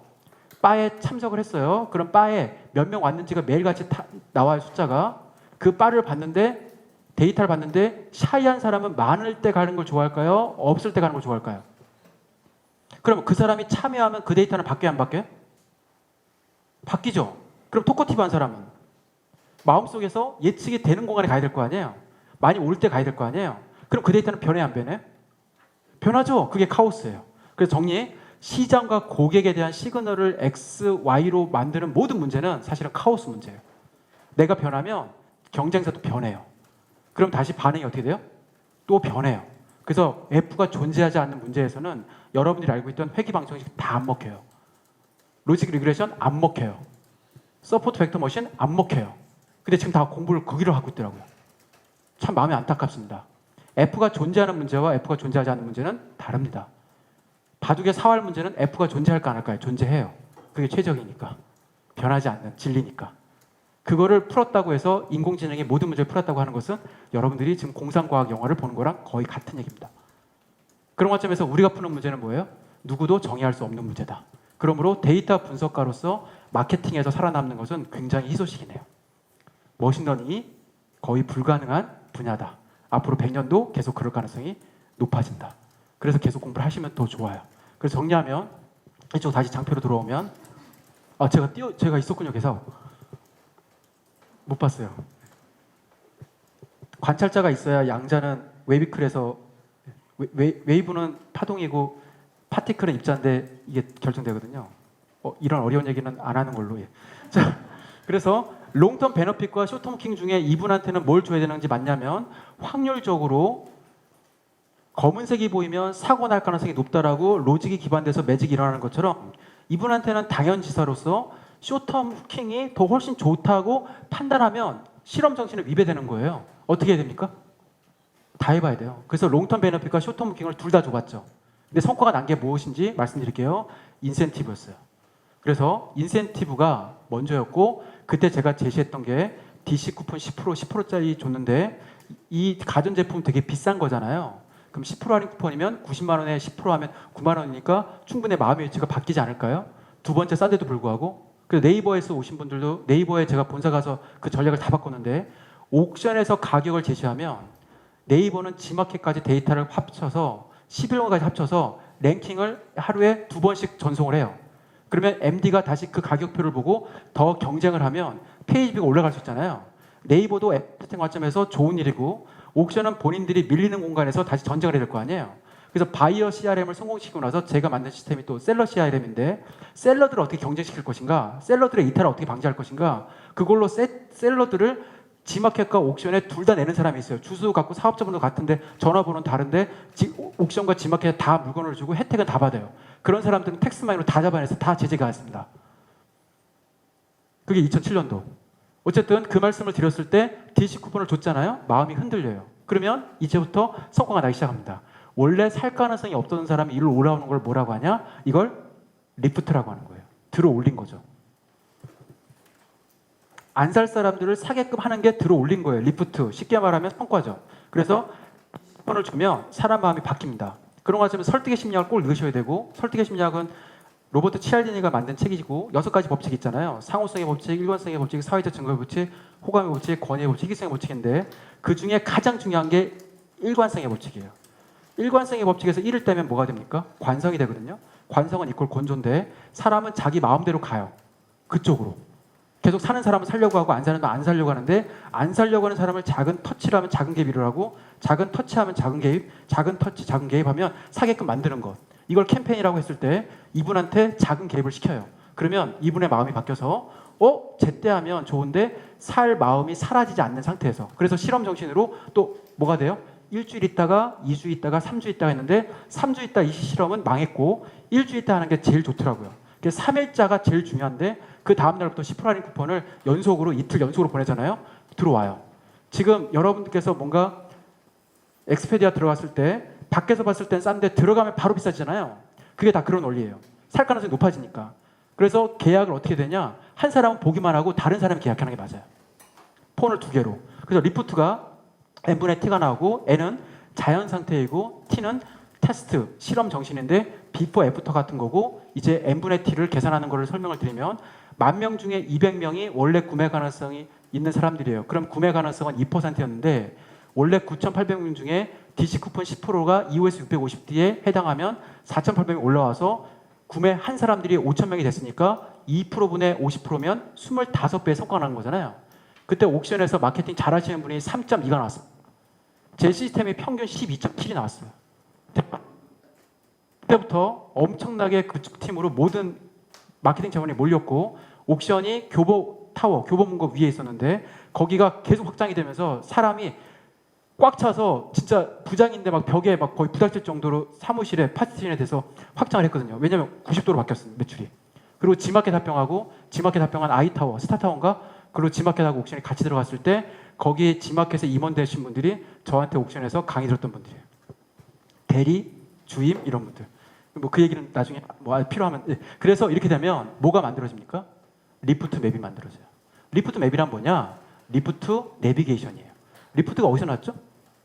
바에 참석을 했어요. 그럼 바에 몇 명 왔는지가 매일같이 나와요. 숫자가. 그 바를 봤는데 데이터를 봤는데 샤이한 사람은 많을 때 가는 걸 좋아할까요? 없을 때 가는 걸 좋아할까요? 그럼 그 사람이 참여하면 그 데이터는 바뀌어요? 안 바뀌어요? 바뀌죠. 그럼 토커티브 한 사람은 마음속에서 예측이 되는 공간에 가야 될 거 아니에요? 많이 올 때 가야 될 거 아니에요? 그럼 그 데이터는 변해 안 변해? 변하죠. 그게 카오스예요. 그래서 정리해. 시장과 고객에 대한 시그널을 X, Y로 만드는 모든 문제는 사실은 카오스 문제예요. 내가 변하면 경쟁사도 변해요. 그럼 다시 반응이 어떻게 돼요? 또 변해요. 그래서 F가 존재하지 않는 문제에서는 여러분들이 알고 있던 회귀 방정식 다 안 먹혀요. 로직 리그레션 안 먹혀요. 서포트 벡터 머신 안 먹혀요. 근데 지금 다 공부를 거기로 하고 있더라고요. 참 마음이 안타깝습니다. F가 존재하는 문제와 F가 존재하지 않는 문제는 다릅니다. 바둑의 사활 문제는 F가 존재할까 안 할까요? 존재해요. 그게 최적이니까. 변하지 않는 진리니까. 그거를 풀었다고 해서 인공지능이 모든 문제를 풀었다고 하는 것은 여러분들이 지금 공상과학 영화를 보는 거랑 거의 같은 얘기입니다. 그런 관점에서 우리가 푸는 문제는 뭐예요? 누구도 정의할 수 없는 문제다. 그러므로 데이터 분석가로서 마케팅에서 살아남는 것은 굉장히 희소식이네요. 머신러닝이 거의 불가능한 분야다. 앞으로 100년도 계속 그럴 가능성이 높아진다. 그래서 계속 공부를 하시면 더 좋아요. 그래서 정리하면 이쪽 다시 장표로 들어오면 제가 있었군요. 계속 못 봤어요. 관찰자가 있어야 양자는 웨이비클에서 웨이브는 파동이고 파티클은 입자인데 이게 결정되거든요. 이런 어려운 얘기는 안 하는 걸로. 예. 자, 그래서 롱텀 베너핏과 숏텀 킹 중에 이분한테는 뭘 줘야 되는지 맞냐면 확률적으로 검은색이 보이면 사고 날 가능성이 높다라고 로직이 기반돼서 매직이 일어나는 것처럼 이분한테는 당연지사로서 숏텀 킹이 더 훨씬 좋다고 판단하면 실험 정신은 위배되는 거예요. 어떻게 해야 됩니까? 다 해봐야 돼요. 그래서 롱텀 베너핏과 숏텀 킹을 둘 다 줘봤죠. 근데 성과가 난 게 무엇인지 말씀드릴게요. 인센티브였어요. 그래서 인센티브가 먼저였고 그때 제가 제시했던 게 DC 쿠폰 10%짜리 줬는데 이 가전제품 되게 비싼 거잖아요. 그럼 10% 할인 쿠폰이면 90만 원에 10% 하면 9만 원이니까 충분히 마음의 위치가 바뀌지 않을까요? 두 번째 싼데도 불구하고. 그래서 네이버에서 오신 분들도 네이버에 제가 본사 가서 그 전략을 다 바꿨는데 옥션에서 가격을 제시하면 네이버는 지마켓까지 데이터를 합쳐서 11월까지 합쳐서 랭킹을 하루에 2번씩 전송을 해요. 그러면 MD가 다시 그 가격표를 보고 더 경쟁을 하면 페이지비가 올라갈 수 있잖아요. 네이버도 앱 관점에서 좋은 일이고 옥션은 본인들이 밀리는 공간에서 다시 전쟁을 해야 될 거 아니에요. 그래서 바이어 CRM을 성공시키고 나서 제가 만든 시스템이 또 셀러 CRM인데 셀러들을 어떻게 경쟁시킬 것인가, 셀러들의 이탈을 어떻게 방지할 것인가, 그걸로 셀러들을 지마켓과 옥션에 둘 다 내는 사람이 있어요. 주소 같고 사업자번호 같은데 전화번호는 다른데 옥션과 지마켓에 다 물건을 주고 혜택은 다 받아요. 그런 사람들은 텍스마이로 다 잡아내서 다 제재가 했습니다. 그게 2007년도. 어쨌든 그 말씀을 드렸을 때 DC 쿠폰을 줬잖아요. 마음이 흔들려요. 그러면 이제부터 성과가 나기 시작합니다. 원래 살 가능성이 없던 사람이 이리로 올라오는 걸 뭐라고 하냐? 이걸 리프트라고 하는 거예요. 들어 올린 거죠. 안 살 사람들을 사게끔 하는 게 들어 올린 거예요. 리프트. 쉽게 말하면 성과죠. 그래서 쿠폰을 주면 사람 마음이 바뀝니다. 그런 것처럼 설득의 심리학을 꼭 읽으셔야 되고, 설득의 심리학은 로버트 치알디니가 만든 책이고 6가지 법칙이 있잖아요. 상호성의 법칙, 일관성의 법칙, 사회적 증거의 법칙, 호감의 법칙, 권위의 법칙, 희귀성의 법칙인데 그 중에 가장 중요한 게 일관성의 법칙이에요. 일관성의 법칙에서 1을 떼면 뭐가 됩니까? 관성이 되거든요. 관성은 이퀄 건조인데 사람은 자기 마음대로 가요. 그쪽으로. 계속 사는 사람은 살려고 하고 안 사는 사람은 안 살려고 하는데 안 살려고 하는 사람을 작은 터치를 하면 작은 개입을 하고 작은 터치하면 작은 개입, 작은 터치, 작은 개입하면 사게끔 만드는 것. 이걸 캠페인이라고 했을 때 이분한테 작은 개입을 시켜요. 그러면 이분의 마음이 바뀌어서 제때 하면 좋은데 살 마음이 사라지지 않는 상태에서 그래서 실험 정신으로 또 뭐가 돼요? 일주일 있다가 2주 있다가 3주 있다가 했는데 3주 있다 이 실험은 망했고 1주 있다 하는 게 제일 좋더라고요. 그래서 3일자가 제일 중요한데 그 다음 날부터 10% 할인 쿠폰을 연속으로 이틀 연속으로 보내잖아요. 들어와요. 지금 여러분들께서 뭔가 엑스페디아 들어갔을 때 밖에서 봤을 땐 싼데 들어가면 바로 비싸지잖아요. 그게 다 그런 원리예요. 살 가능성이 높아지니까. 그래서 계약을 어떻게 되냐? 한 사람은 보기만 하고 다른 사람이 계약하는 게 맞아요. 폰을 2개로. 그래서 리프트가 n분의 t가 나오고 n은 자연 상태이고 t는 테스트, 실험 정신인데 비포 애프터 같은 거고 이제 n분의 t를 계산하는 거를 설명을 드리면 10,000명 중에 200명이 원래 구매 가능성이 있는 사람들이에요. 그럼 구매 가능성은 2%였는데 원래 9,800명 중에 DC 쿠폰 10%가 EOS 650D에 해당하면 4,800명이 올라와서 구매한 사람들이 5,000명이 됐으니까 2%분의 50%면 25배의 성과가 나는 거잖아요. 그때 옥션에서 마케팅 잘하시는 분이 3.2가 나왔어요. 제 시스템이 평균 12.7이 나왔어요. 그때부터 엄청나게 그쪽 팀으로 모든 마케팅 자원이 몰렸고 옥션이 교보 타워, 교보문고 위에 있었는데 거기가 계속 확장이 되면서 사람이 꽉 차서 진짜 부장인데 막 벽에 막 거의 부닥칠 정도로 사무실에 파티션에 대해서 확장을 했거든요. 왜냐면 90도로 바뀌었어요, 매출이. 그리고 지마켓 합병하고 지마켓 합병한 아이타워, 스타타워인가? 그리고 지마켓하고 옥션이 같이 들어갔을 때 거기 지마켓에 임원 되신 분들이 저한테 옥션에서 강의 들었던 분들이에요. 대리, 주임 이런 분들. 뭐 그 얘기는 나중에 뭐 필요하면. 그래서 이렇게 되면 뭐가 만들어집니까? 리프트 맵이 만들어져요. 리프트 맵이란 뭐냐? 리프트 내비게이션이에요. 리프트가 어디서 났죠?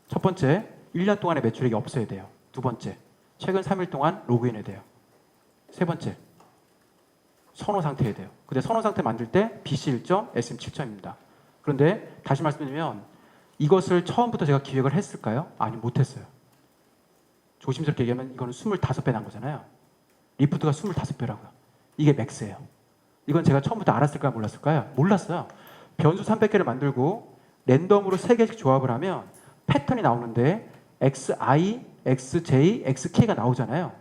첫 번째, 1년 동안의 매출액이 없어야 돼요. 두 번째, 최근 3일 동안 로그인해야 돼요. 세 번째, 선호 상태여야 돼요. 근데 선호 상태 만들 때 BC 1점, SM 7점입니다. 그런데 다시 말씀드리면 이것을 처음부터 제가 기획을 했을까요? 아니, 못했어요. 조심스럽게 얘기하면 이거는 25배 난 거잖아요. 리프트가 25배라고요. 이게 맥스예요. 이건 제가 처음부터 알았을까요? 몰랐을까요? 몰랐어요. 변수 300개를 만들고 랜덤으로 3개씩 조합을 하면 패턴이 나오는데 XI, XJ, XK가 나오잖아요.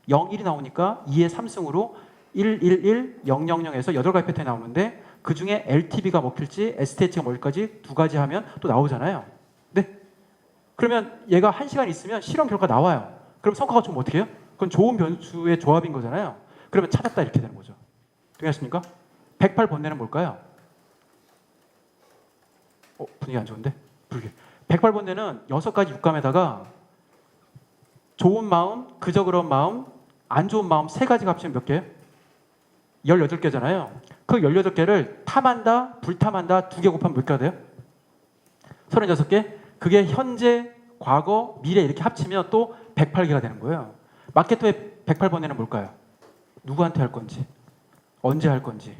0, 1이 나오니까 2의 3승으로 1, 1, 1, 0, 0, 0에서 8가지 패턴이 나오는데 그 중에 LTV가 먹힐지 STH가 먹힐지 2가지 하면 또 나오잖아요. 네. 그러면 얘가 1시간 있으면 실험 결과 나와요. 그럼 성과가 좀 어떻게 해요? 그건 좋은 변수의 조합인 거잖아요. 그러면 찾았다 이렇게 되는 거죠. 동의하십니까? 108 번뇌는 뭘까요? 분위기 안 좋은데? 불게. 108 번뇌는 6가지 육감에다가 좋은 마음, 그저 그런 마음, 안 좋은 마음 3가지가 합치면 몇 개예요? 18개잖아요. 그 18개를 탐한다, 불탐한다 2개 곱하면 몇 개가 돼요? 36개? 그게 현재, 과거, 미래 이렇게 합치면 또 108개가 되는 거예요. 마케터의 108번뇌는 뭘까요? 누구한테 할 건지, 언제 할 건지,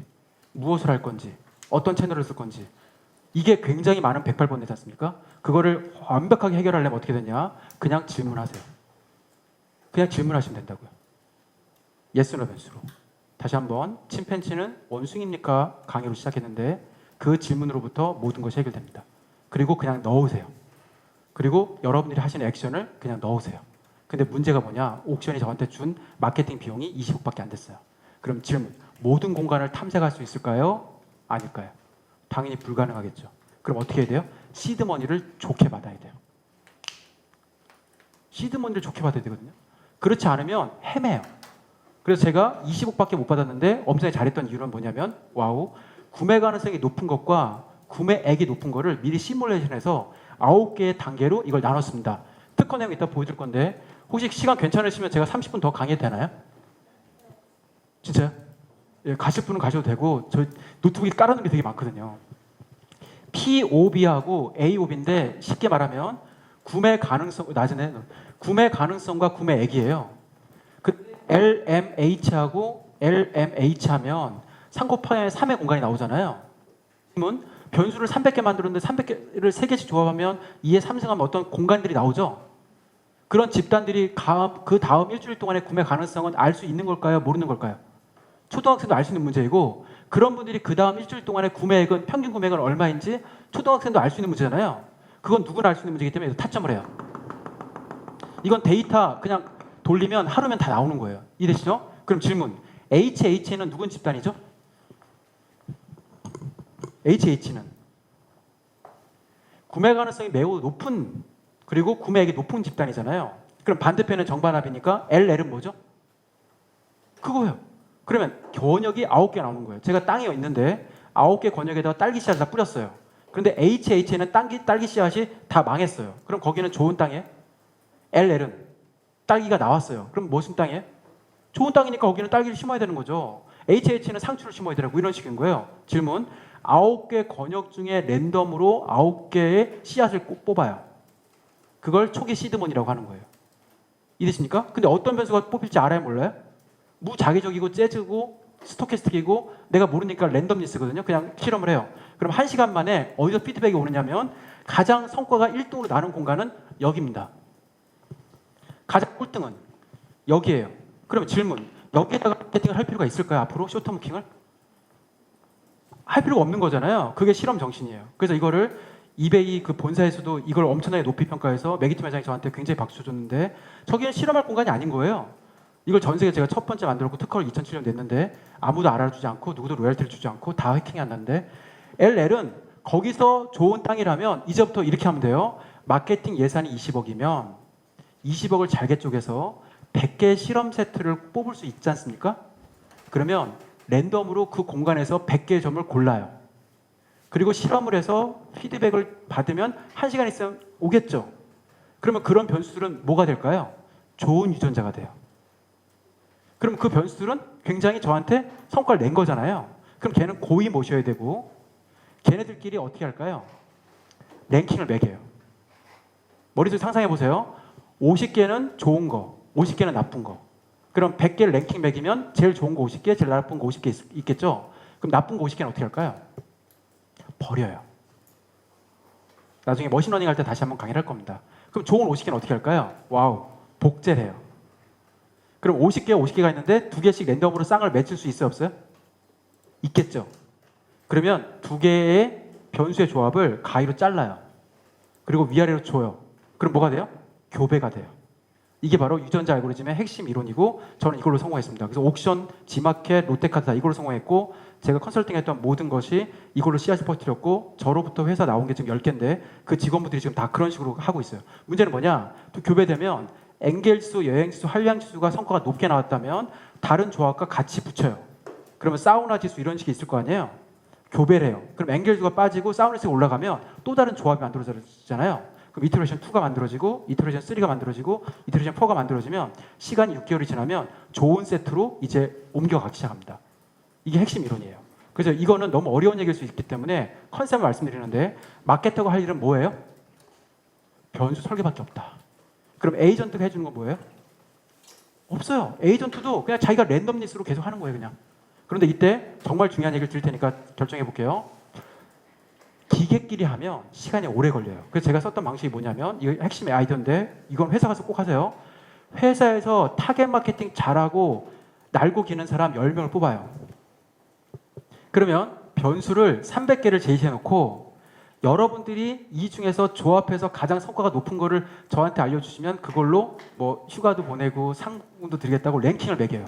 무엇을 할 건지, 어떤 채널을 쓸 건지. 이게 굉장히 많은 108번뇌지 않습니까? 그거를 완벽하게 해결하려면 어떻게 되냐? 그냥 질문하세요. 그냥 질문하시면 된다고요. 예스노 변수로. 다시 한번 침팬지는 원숭이입니까? 강의로 시작했는데 그 질문으로부터 모든 것이 해결됩니다. 그리고 그냥 넣으세요. 그리고 여러분들이 하시는 액션을 그냥 넣으세요. 근데 문제가 뭐냐? 옥션이 저한테 준 마케팅 비용이 20억밖에 안 됐어요. 그럼 질문, 모든 공간을 탐색할 수 있을까요? 아닐까요? 당연히 불가능하겠죠. 그럼 어떻게 해야 돼요? 시드머니를 좋게 받아야 돼요. 시드머니를 좋게 받아야 되거든요. 그렇지 않으면 헤매요. 그래서 제가 20억밖에 못 받았는데 엄청 잘했던 이유는 뭐냐면 와우, 구매 가능성이 높은 것과 구매액이 높은 거를 미리 시뮬레이션해서 9개의 단계로 이걸 나눴습니다. 특허 내용 이따 보여줄 건데 혹시 시간 괜찮으시면 제가 30분 더 강의해도 되나요? 진짜요? 예, 가실 분은 가셔도 되고 저 노트북에 깔아놓은 게 되게 많거든요. POB하고 AOB인데 쉽게 말하면 구매 가능성 나중에 구매 가능성과 구매액이에요. 그 LMH하고 LMH 하면 3 곱하기 3의 공간이 나오잖아요. 그러면 변수를 300개 만들었는데 300개를 3개씩 조합하면 2의 3승하면 어떤 공간들이 나오죠. 그런 집단들이 그 다음 일주일 동안의 구매 가능성은 알 수 있는 걸까요? 모르는 걸까요? 초등학생도 알 수 있는 문제이고 그런 분들이 그 다음 일주일 동안의 구매액은 평균 구매액은 얼마인지 초등학생도 알 수 있는 문제잖아요. 그건 누구나 알 수 있는 문제이기 때문에 타점을 해요. 이건 데이터 그냥 돌리면 하루면 다 나오는 거예요. 이해되시죠? 그럼 질문. HH는 누군 집단이죠? HH는 구매 가능성이 매우 높은 그리고 구매액이 높은 집단이잖아요. 그럼 반대편은 정반합이니까 LL은 뭐죠? 그거예요. 그러면 권역이 9개 나오는 거예요. 제가 땅이 있는데 9개 권역에다가 딸기 씨앗을 다 뿌렸어요. 그런데 HH에는 딸기 씨앗이 다 망했어요. 그럼 거기는 좋은 땅이에요? LL은 딸기가 나왔어요. 그럼 무슨 땅이에요? 좋은 땅이니까 거기는 딸기를 심어야 되는 거죠. HH는 상추를 심어야 되라고 이런 식인 거예요. 질문. 9개 권역 중에 랜덤으로 9개의 씨앗을 꼭 뽑아요. 그걸 초기 시드몬이라고 하는 거예요. 이해되십니까? 근데 어떤 변수가 뽑힐지 알아요, 몰라요? 무자기적이고 재즈고 스토캐스틱이고 내가 모르니까 랜덤리스거든요. 그냥 실험을 해요. 그럼 1시간 만에 어디서 피드백이 오느냐면 가장 성과가 1등으로 나는 공간은 여기입니다. 가장 꼴등은 여기예요. 그러면 질문. 여기에다가 마케팅을 할 필요가 있을까요? 앞으로 쇼텀 부킹을? 할 필요가 없는 거잖아요. 그게 실험 정신이에요. 그래서 이거를 이베이 그 본사에서도 이걸 엄청나게 높이 평가해서 매기팀 회장이 저한테 굉장히 박수 줬는데 저기는 실험할 공간이 아닌 거예요. 이걸 전 세계 제가 첫 번째 만들었고 특허를 2007년 냈는데 아무도 알아주지 않고 누구도 로열티를 주지 않고 다 해킹이 안 났는데 LL은 거기서 좋은 땅이라면 이제부터 이렇게 하면 돼요. 마케팅 예산이 20억이면 20억을 잘게 쪼개서 100개의 실험 세트를 뽑을 수 있지 않습니까? 그러면 랜덤으로 그 공간에서 100개의 점을 골라요. 그리고 실험을 해서 피드백을 받으면 1시간 있으면 오겠죠. 그러면 그런 변수들은 뭐가 될까요? 좋은 유전자가 돼요. 그럼 그 변수들은 굉장히 저한테 성과를 낸 거잖아요. 그럼 걔는 고이 모셔야 되고 걔네들끼리 어떻게 할까요? 랭킹을 매겨요. 머릿속에 상상해 보세요. 50개는 좋은 거, 50개는 나쁜 거. 그럼 100개를 랭킹 매기면 제일 좋은 거 50개, 제일 나쁜 거 50개 있겠죠? 그럼 나쁜 거 50개는 어떻게 할까요? 버려요. 나중에 머신러닝 할 때 다시 한번 강의를 할 겁니다. 그럼 좋은 50개는 어떻게 할까요? 와우, 복제를 해요. 그럼 50개가 있는데 2개씩 랜덤으로 쌍을 맺을 수 있어요, 없어요? 있겠죠. 그러면 2개의 변수의 조합을 가위로 잘라요. 그리고 위아래로 줘요. 그럼 뭐가 돼요? 교배가 돼요. 이게 바로 유전자 알고리즘의 핵심 이론이고 저는 이걸로 성공했습니다. 그래서 옥션, 지마켓, 롯데카드 다 이걸로 성공했고 제가 컨설팅했던 모든 것이 이걸로 씨앗을 퍼뜨렸고 저로부터 회사 나온 게 지금 10개인데 그 직원분들이 지금 다 그런 식으로 하고 있어요. 문제는 뭐냐? 또 교배되면 엔겔수, 여행수, 한량지수가 성과가 높게 나왔다면 다른 조합과 같이 붙여요. 그러면 사우나 지수 이런 식이 있을 거 아니에요? 교배를 해요. 그럼 엔겔수가 빠지고 사우나 지수가 올라가면 또 다른 조합이 만들어지잖아요. 그럼 이터레이션 2가 만들어지고 이터레이션 3가 만들어지고 이터레이션 4가 만들어지면 시간이 6개월이 지나면 좋은 세트로 이제 옮겨가기 시작합니다. 이게 핵심 이론이에요. 그래서 이거는 너무 어려운 얘기일 수 있기 때문에 컨셉을 말씀드리는데 마케터가 할 일은 뭐예요? 변수 설계밖에 없다. 그럼 에이전트가 해주는 건 뭐예요? 없어요. 에이전트도 그냥 자기가 랜덤리스로 계속 하는 거예요. 그냥. 그런데 이때 정말 중요한 얘기를 드릴 테니까 결정해 볼게요. 기계끼리 하면 시간이 오래 걸려요. 그래서 제가 썼던 방식이 뭐냐면 이거 핵심의 아이디어인데 이건 회사 가서 꼭 하세요. 회사에서 타겟 마케팅 잘하고 날고 기는 사람 10명을 뽑아요. 그러면 변수를 300개를 제시해 놓고 여러분들이 이 중에서 조합해서 가장 성과가 높은 거를 저한테 알려주시면 그걸로 뭐 휴가도 보내고 상품도 드리겠다고 랭킹을 매겨요.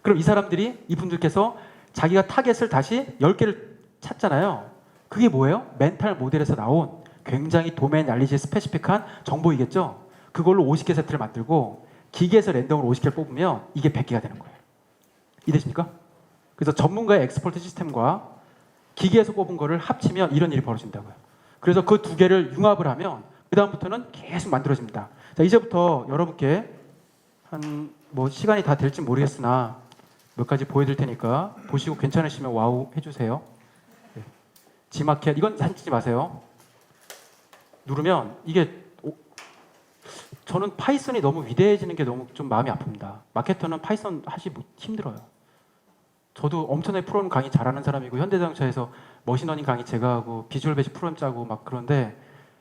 그럼 이 사람들이 이분들께서 자기가 타겟을 다시 10개를 찾잖아요. 그게 뭐예요? 멘탈 모델에서 나온 굉장히 도메인 알리지 스페시픽한 정보이겠죠? 그걸로 50개 세트를 만들고 기계에서 랜덤으로 50개를 뽑으면 이게 100개가 되는 거예요. 이해되십니까? 그래서 전문가의 엑스퍼트 시스템과 기계에서 뽑은 거를 합치면 이런 일이 벌어진다고요. 그래서 그 2개를 융합을 하면 그 다음부터는 계속 만들어집니다. 자, 이제부터 여러분께 한 뭐 시간이 다 될지 모르겠으나 몇 가지 보여드릴 테니까 보시고 괜찮으시면 와우 해주세요. 네. 지마켓 이건 사진 찍지 마세요. 누르면 이게 저는 파이썬이 너무 위대해지는 게 너무 좀 마음이 아픕니다. 마케터는 파이썬 하시 힘들어요. 저도 엄청나게 프로그램 강의 잘하는 사람이고 현대자동차에서 머신러닝 강의 제가 하고 비주얼 베이스 프로그램 짜고 막 그런데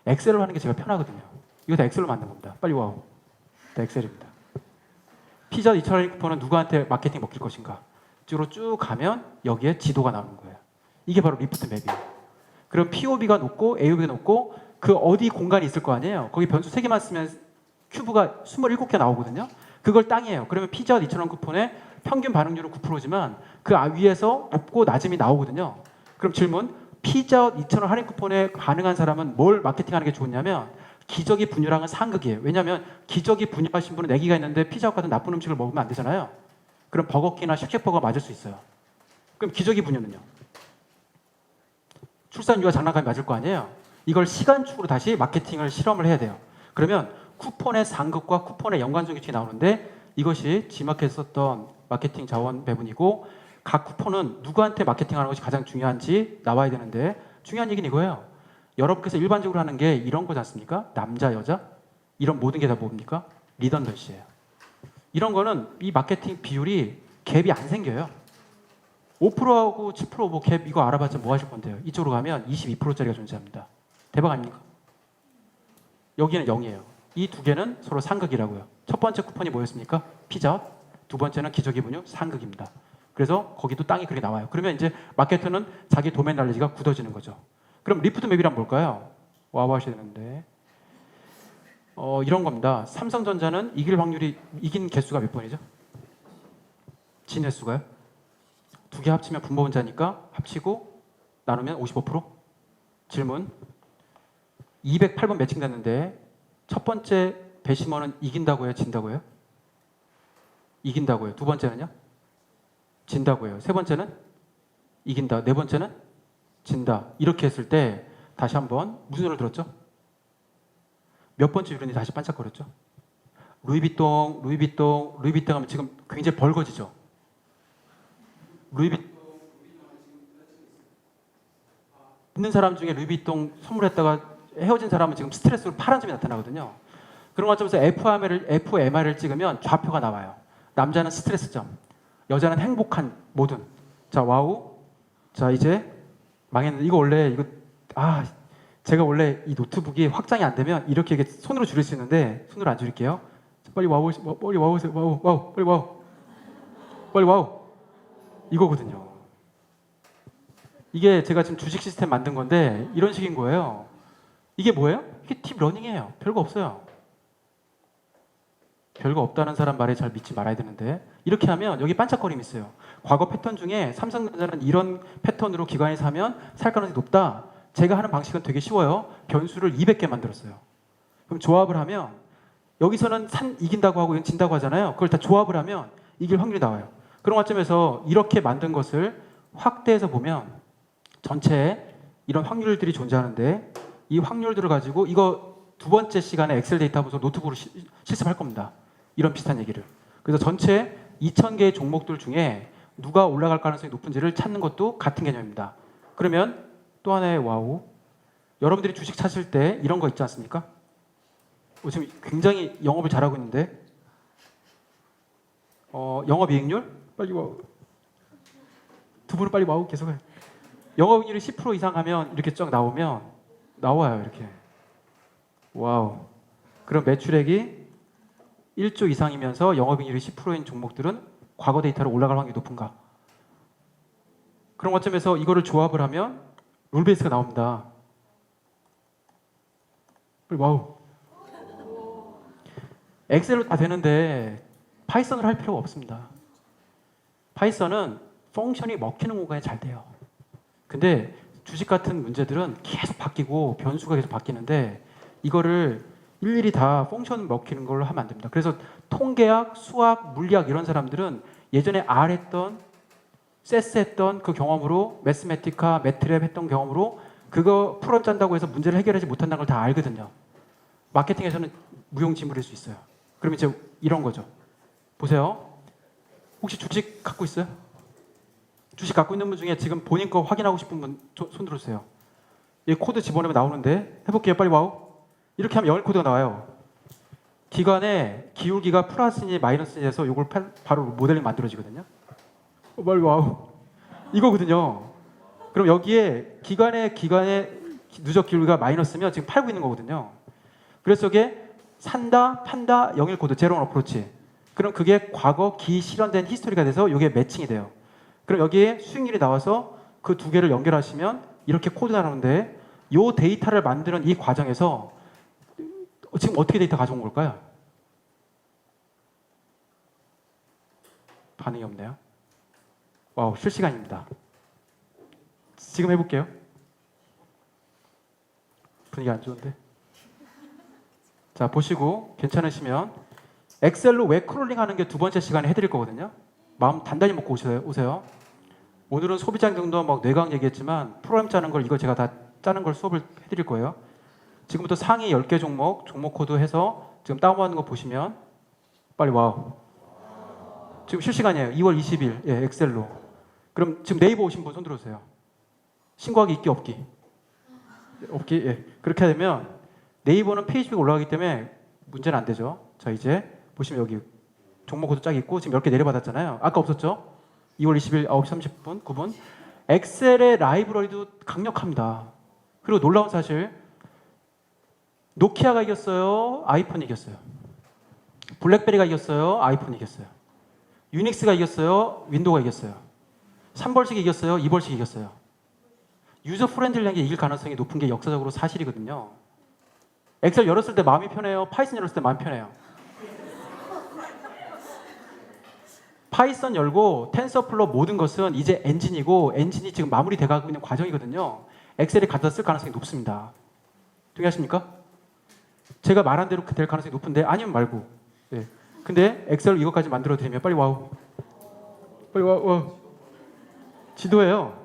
엑셀로 하는 게 제가 편하거든요. 이거 다 엑셀로 만든 겁니다. 빨리 와우. 다 엑셀입니다. 피자 2,000원 쿠폰은 누구한테 마케팅 먹힐 것인가? 쪽으로 쭉 가면 여기에 지도가 나오는 거예요. 이게 바로 리프트 맵이에요. 그럼 POB가 높고 AOB가 높고 그 어디 공간이 있을 거 아니에요. 거기 변수 3개만 쓰면 큐브가 27개 나오거든요. 그걸 땅이에요. 그러면 피자 2,000원 쿠폰에 평균 반응률은 9%지만 그 위에서 높고 낮음이 나오거든요. 그럼 질문, 피자 2,000원 할인 쿠폰에 반응한 사람은 뭘 마케팅하는 게 좋냐면 기저귀 분유랑은 상극이에요. 왜냐하면 기저귀 분유하신 분은 애기가 있는데 피자와 같은 나쁜 음식을 먹으면 안 되잖아요. 그럼 버거킹이나 쉑쉑버거 맞을 수 있어요. 그럼 기저귀 분유는요? 출산율과 장난감이 맞을 거 아니에요? 이걸 시간축으로 다시 마케팅을 실험을 해야 돼요. 그러면 쿠폰의 상극과 쿠폰의 연관성규칙이 나오는데 이것이 G마켓에 썼던 마케팅 자원 배분이고 각 쿠폰은 누구한테 마케팅하는 것이 가장 중요한지 나와야 되는데 중요한 얘기는 이거예요. 여러분께서 일반적으로 하는 게 이런 거지 않습니까? 남자, 여자? 이런 모든 게 다 뭡니까? 리던던시예요. 이런 거는 이 마케팅 비율이 갭이 안 생겨요. 5%하고 10% 뭐 갭 이거 알아봤자 뭐 하실 건데요? 이쪽으로 가면 22%짜리가 존재합니다. 대박 아닙니까? 여기는 0이에요. 이 두 개는 서로 상극이라고요. 첫 번째 쿠폰이 뭐였습니까? 피자헛. 두 번째는 기저귀 분유 상극입니다. 그래서 거기도 땅이 그렇게 나와요. 그러면 이제 마케터는 자기 도메인 날리지가 굳어지는 거죠. 그럼 리프트 맵이란 뭘까요? 와우 하셔야 되는데 이런 겁니다. 삼성전자는 이긴 개수가 몇 번이죠? 진 횟수가요? 두 개 합치면 분모분자니까 합치고 나누면 55%? 질문. 208번 매칭됐는데 첫 번째 배심원은 이긴다고 해요? 진다고 해요? 이긴다고 해요. 두 번째는요? 진다고 해요. 세 번째는 이긴다. 네 번째는 진다. 이렇게 했을 때 다시 한번 무슨 소리를 들었죠? 몇 번째 유닛이 다시 반짝거렸죠? 루이비통 하면 지금 굉장히 벌거지죠? 루이비통 있는 사람 중에 루이비통 선물했다가 헤어진 사람은 지금 스트레스로 파란 점이 나타나거든요. 그런 관점에서 FMR을 찍으면 좌표가 나와요. 남자는 스트레스점, 여자는 행복한 모든. 자, 와우. 자, 이제 망했는데 제가 원래 이 노트북이 확장이 안 되면 이렇게 손으로 줄일 수 있는데 손으로 안 줄일게요. 빨리 와우, 빨리 와우세요. 와우, 빨리 와우. 빨리 와우. 이거거든요. 이게 제가 지금 주식 시스템 만든 건데 이런 식인 거예요. 이게 뭐예요? 이게 딥 러닝이에요. 별거 없어요. 별거 없다는 사람 말에 잘 믿지 말아야 되는데 이렇게 하면 여기 반짝거림이 있어요. 과거 패턴 중에 삼성전자는 이런 패턴으로 기관에서 하면 살 가능성이 높다. 제가 하는 방식은 되게 쉬워요. 변수를 200개 만들었어요. 그럼 조합을 하면 여기서는 이긴다고 하고 진다고 하잖아요. 그걸 다 조합을 하면 이길 확률이 나와요. 그런 관점에서 이렇게 만든 것을 확대해서 보면 전체에 이런 확률들이 존재하는데 이 확률들을 가지고 이거 두 번째 시간에 엑셀 데이터 하면서 노트북으로 실습할 겁니다. 이런 비슷한 얘기를. 그래서 전체 2,000개의 종목들 중에 누가 올라갈 가능성이 높은지를 찾는 것도 같은 개념입니다. 그러면 또 하나의 와우. 여러분들이 주식 찾을 때 이런 거 있지 않습니까? 지금 굉장히 영업을 잘하고 있는데 영업이익률? 빨리 와우. 두 분은 빨리 와우 계속해요. 영업이익률이 10% 이상 하면 이렇게 쫙 나와요. 이렇게. 와우. 그럼 매출액이 1조 이상이면서 영업이익률이 10%인 종목들은 과거 데이터로 올라갈 확률이 높은가? 그런 관점에서 이거를 조합을 하면 롤베이스가 나옵니다. 와우. 엑셀로 다 되는데 파이썬을 할 필요가 없습니다. 파이썬은 펑션이 먹히는 공간에 잘 돼요. 근데 주식 같은 문제들은 계속 바뀌고 변수가 계속 바뀌는데 이거를 일일이 다 펑션 먹히는 걸로 하면 안 됩니다. 그래서 통계학, 수학, 물리학 이런 사람들은 예전에 R 했던, 세스 했던 그 경험으로 매스매티카, 매트랩 했던 경험으로 그거 풀어 짠다고 해서 문제를 해결하지 못한다는 걸 다 알거든요. 마케팅에서는 무용지물일 수 있어요. 그럼 이제 이런 거죠. 보세요. 혹시 주식 갖고 있어요? 주식 갖고 있는 분 중에 지금 본인 거 확인하고 싶은 분 손 들어주세요. 이 코드 집어넣으면 나오는데 해볼게요. 빨리 와우. 이렇게 하면 영일 코드가 나와요. 기관의 기울기가 플러스니 마이너스니 해서 이걸 바로 모델링 만들어지거든요. 빨리 와우. 이거거든요. 그럼 여기에 기관의 누적 기울기가 마이너스면 지금 팔고 있는 거거든요. 그래서 이게 산다, 판다, 영일 코드, 제로 어프로치. 그럼 그게 과거 기실현된 히스토리가 돼서 이게 매칭이 돼요. 그럼 여기에 수익률이 나와서 그 두 개를 연결하시면 이렇게 코드가 나오는데 이 데이터를 만드는 이 과정에서 지금 어떻게 데이터 가져온 걸까요? 반응이 없네요. 와우, 실시간입니다. 지금 해볼게요. 분위기 안 좋은데. 자, 보시고 괜찮으시면 엑셀로 왜 크롤링 하는 게 두 번째 시간에 해드릴 거거든요. 마음 단단히 먹고 오세요. 오늘은 소비자 경도 막 뇌과학 얘기했지만 프로그램 짜는 걸 이거 제가 다 짜는 걸 수업을 해드릴 거예요. 지금부터 상위 10개 종목 코드 해서 지금 다운받는 거 보시면 빨리 와우. 지금 실시간이에요. 2월 20일 예, 엑셀로. 그럼 지금 네이버 오신 분 손 들어주세요. 신고하기 있기 없기? 없기. 예. 그렇게 되면 네이버는 페이지가 올라가기 때문에 문제는 안 되죠. 자 이제 보시면 여기 종목 코드 쫙 있고 지금 10개 내려받았잖아요. 아까 없었죠? 2월 20일 9시 30분 9분 엑셀의 라이브러리도 강력합니다. 그리고 놀라운 사실 노키아가 이겼어요? 아이폰이 이겼어요? 블랙베리가 이겼어요? 아이폰이 이겼어요? 유닉스가 이겼어요? 윈도우가 이겼어요? 3벌칙이 이겼어요? 2벌칙이 이겼어요? 유저 프렌들리한 게 이길 가능성이 높은 게 역사적으로 사실이거든요. 엑셀 열었을 때 마음이 편해요? 파이썬 열었을 때 마음이 편해요? 파이썬 열고 텐서플로 모든 것은 이제 엔진이고 엔진이 지금 마무리돼가고 있는 과정이거든요. 엑셀에 갖다 쓸 가능성이 높습니다. 동의하십니까? 제가 말한 대로 될 가능성이 높은데 아니면 말고. 네. 근데 엑셀로 이것까지 만들어 드리면 빨리 와우. 빨리 와우. 지도예요.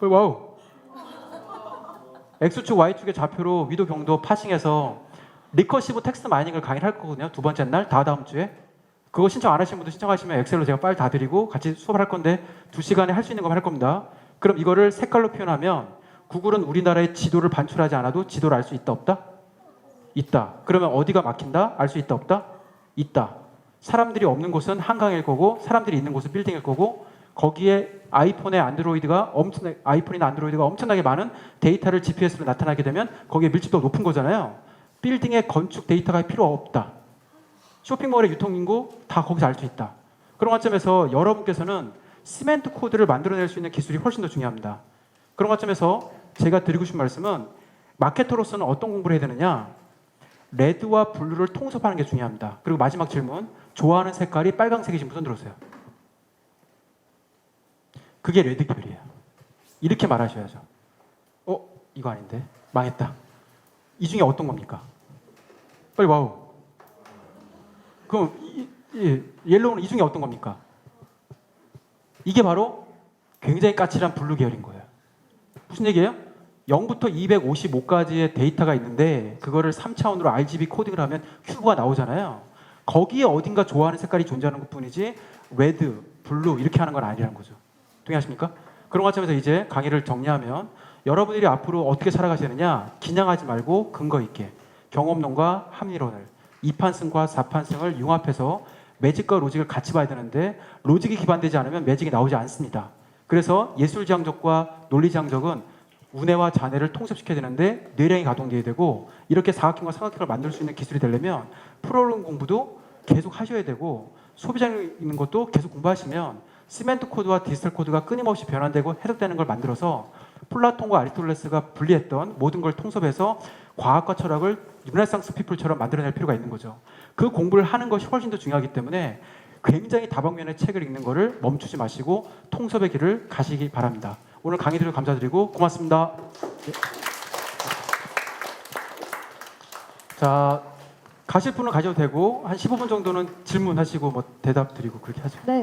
빨리 와우. X축, Y축의 좌표로 위도, 경도 파싱해서 리커시브 텍스트 마이닝을 강의를 할 거거든요. 두 번째 날, 다음 주에. 그거 신청 안 하신 분들 신청하시면 엑셀로 제가 파일 다 드리고 같이 수업을 할 건데 2시간에 할 수 있는 거 할 겁니다. 그럼 이거를 색깔로 표현하면 구글은 우리나라의 지도를 반출하지 않아도 지도를 알 수 있다 없다? 있다. 그러면 어디가 막힌다? 알 수 있다 없다? 있다. 사람들이 없는 곳은 한강일 거고 사람들이 있는 곳은 빌딩일 거고 거기에 아이폰이나 안드로이드가 엄청나게 많은 데이터를 GPS로 나타나게 되면 거기에 밀집도가 높은 거잖아요. 빌딩의 건축 데이터가 필요 없다. 쇼핑몰의 유통인구 다 거기서 알 수 있다. 그런 관점에서 여러분께서는 시멘트 코드를 만들어낼 수 있는 기술이 훨씬 더 중요합니다. 그런 관점에서 제가 드리고 싶은 말씀은 마케터로서는 어떤 공부를 해야 되느냐? 레드와 블루를 통섭하는 게 중요합니다. 그리고 마지막 질문, 좋아하는 색깔이 빨강색이신 분 손 들어주세요. 그게 레드 계열이에요. 이렇게 말하셔야죠. 이거 아닌데? 망했다. 이 중에 어떤 겁니까? 빨리 와우. 그럼 옐로우는 이 중에 어떤 겁니까? 이게 바로 굉장히 까칠한 블루 계열인 거예요. 무슨 얘기예요? 0부터 255까지의 데이터가 있는데 그거를 3차원으로 RGB 코딩을 하면 큐브가 나오잖아요. 거기에 어딘가 좋아하는 색깔이 존재하는 것뿐이지 레드, 블루 이렇게 하는 건 아니라는 거죠. 동의하십니까? 그런 관점에서 이제 강의를 정리하면 여러분들이 앞으로 어떻게 살아가시느냐, 긴장하지 말고 근거 있게 경험론과 합리론을 2판승과 4판승을 융합해서 매직과 로직을 같이 봐야 되는데 로직이 기반되지 않으면 매직이 나오지 않습니다. 그래서 예술지향적과 논리지향적은 우뇌와 자뇌를 통섭시켜야 되는데 뇌량이 가동돼야 되고 이렇게 사각형과 삼각형을 만들 수 있는 기술이 되려면 프로그램 공부도 계속 하셔야 되고 소비자를 있는 것도 계속 공부하시면 시멘트 코드와 디지털 코드가 끊임없이 변환되고 해석되는 걸 만들어서 플라톤과 아리스토텔레스가 분리했던 모든 걸 통섭해서 과학과 철학을 르네상스 피플처럼 만들어낼 필요가 있는 거죠. 그 공부를 하는 것이 훨씬 더 중요하기 때문에 굉장히 다방면의 책을 읽는 거를 멈추지 마시고 통섭의 길을 가시기 바랍니다. 오늘 강의 들어 감사드리고 고맙습니다. 네. 자, 가실 분은 가셔도 되고 한 15분 정도는 질문하시고 뭐 대답 드리고 그렇게 하죠. 네.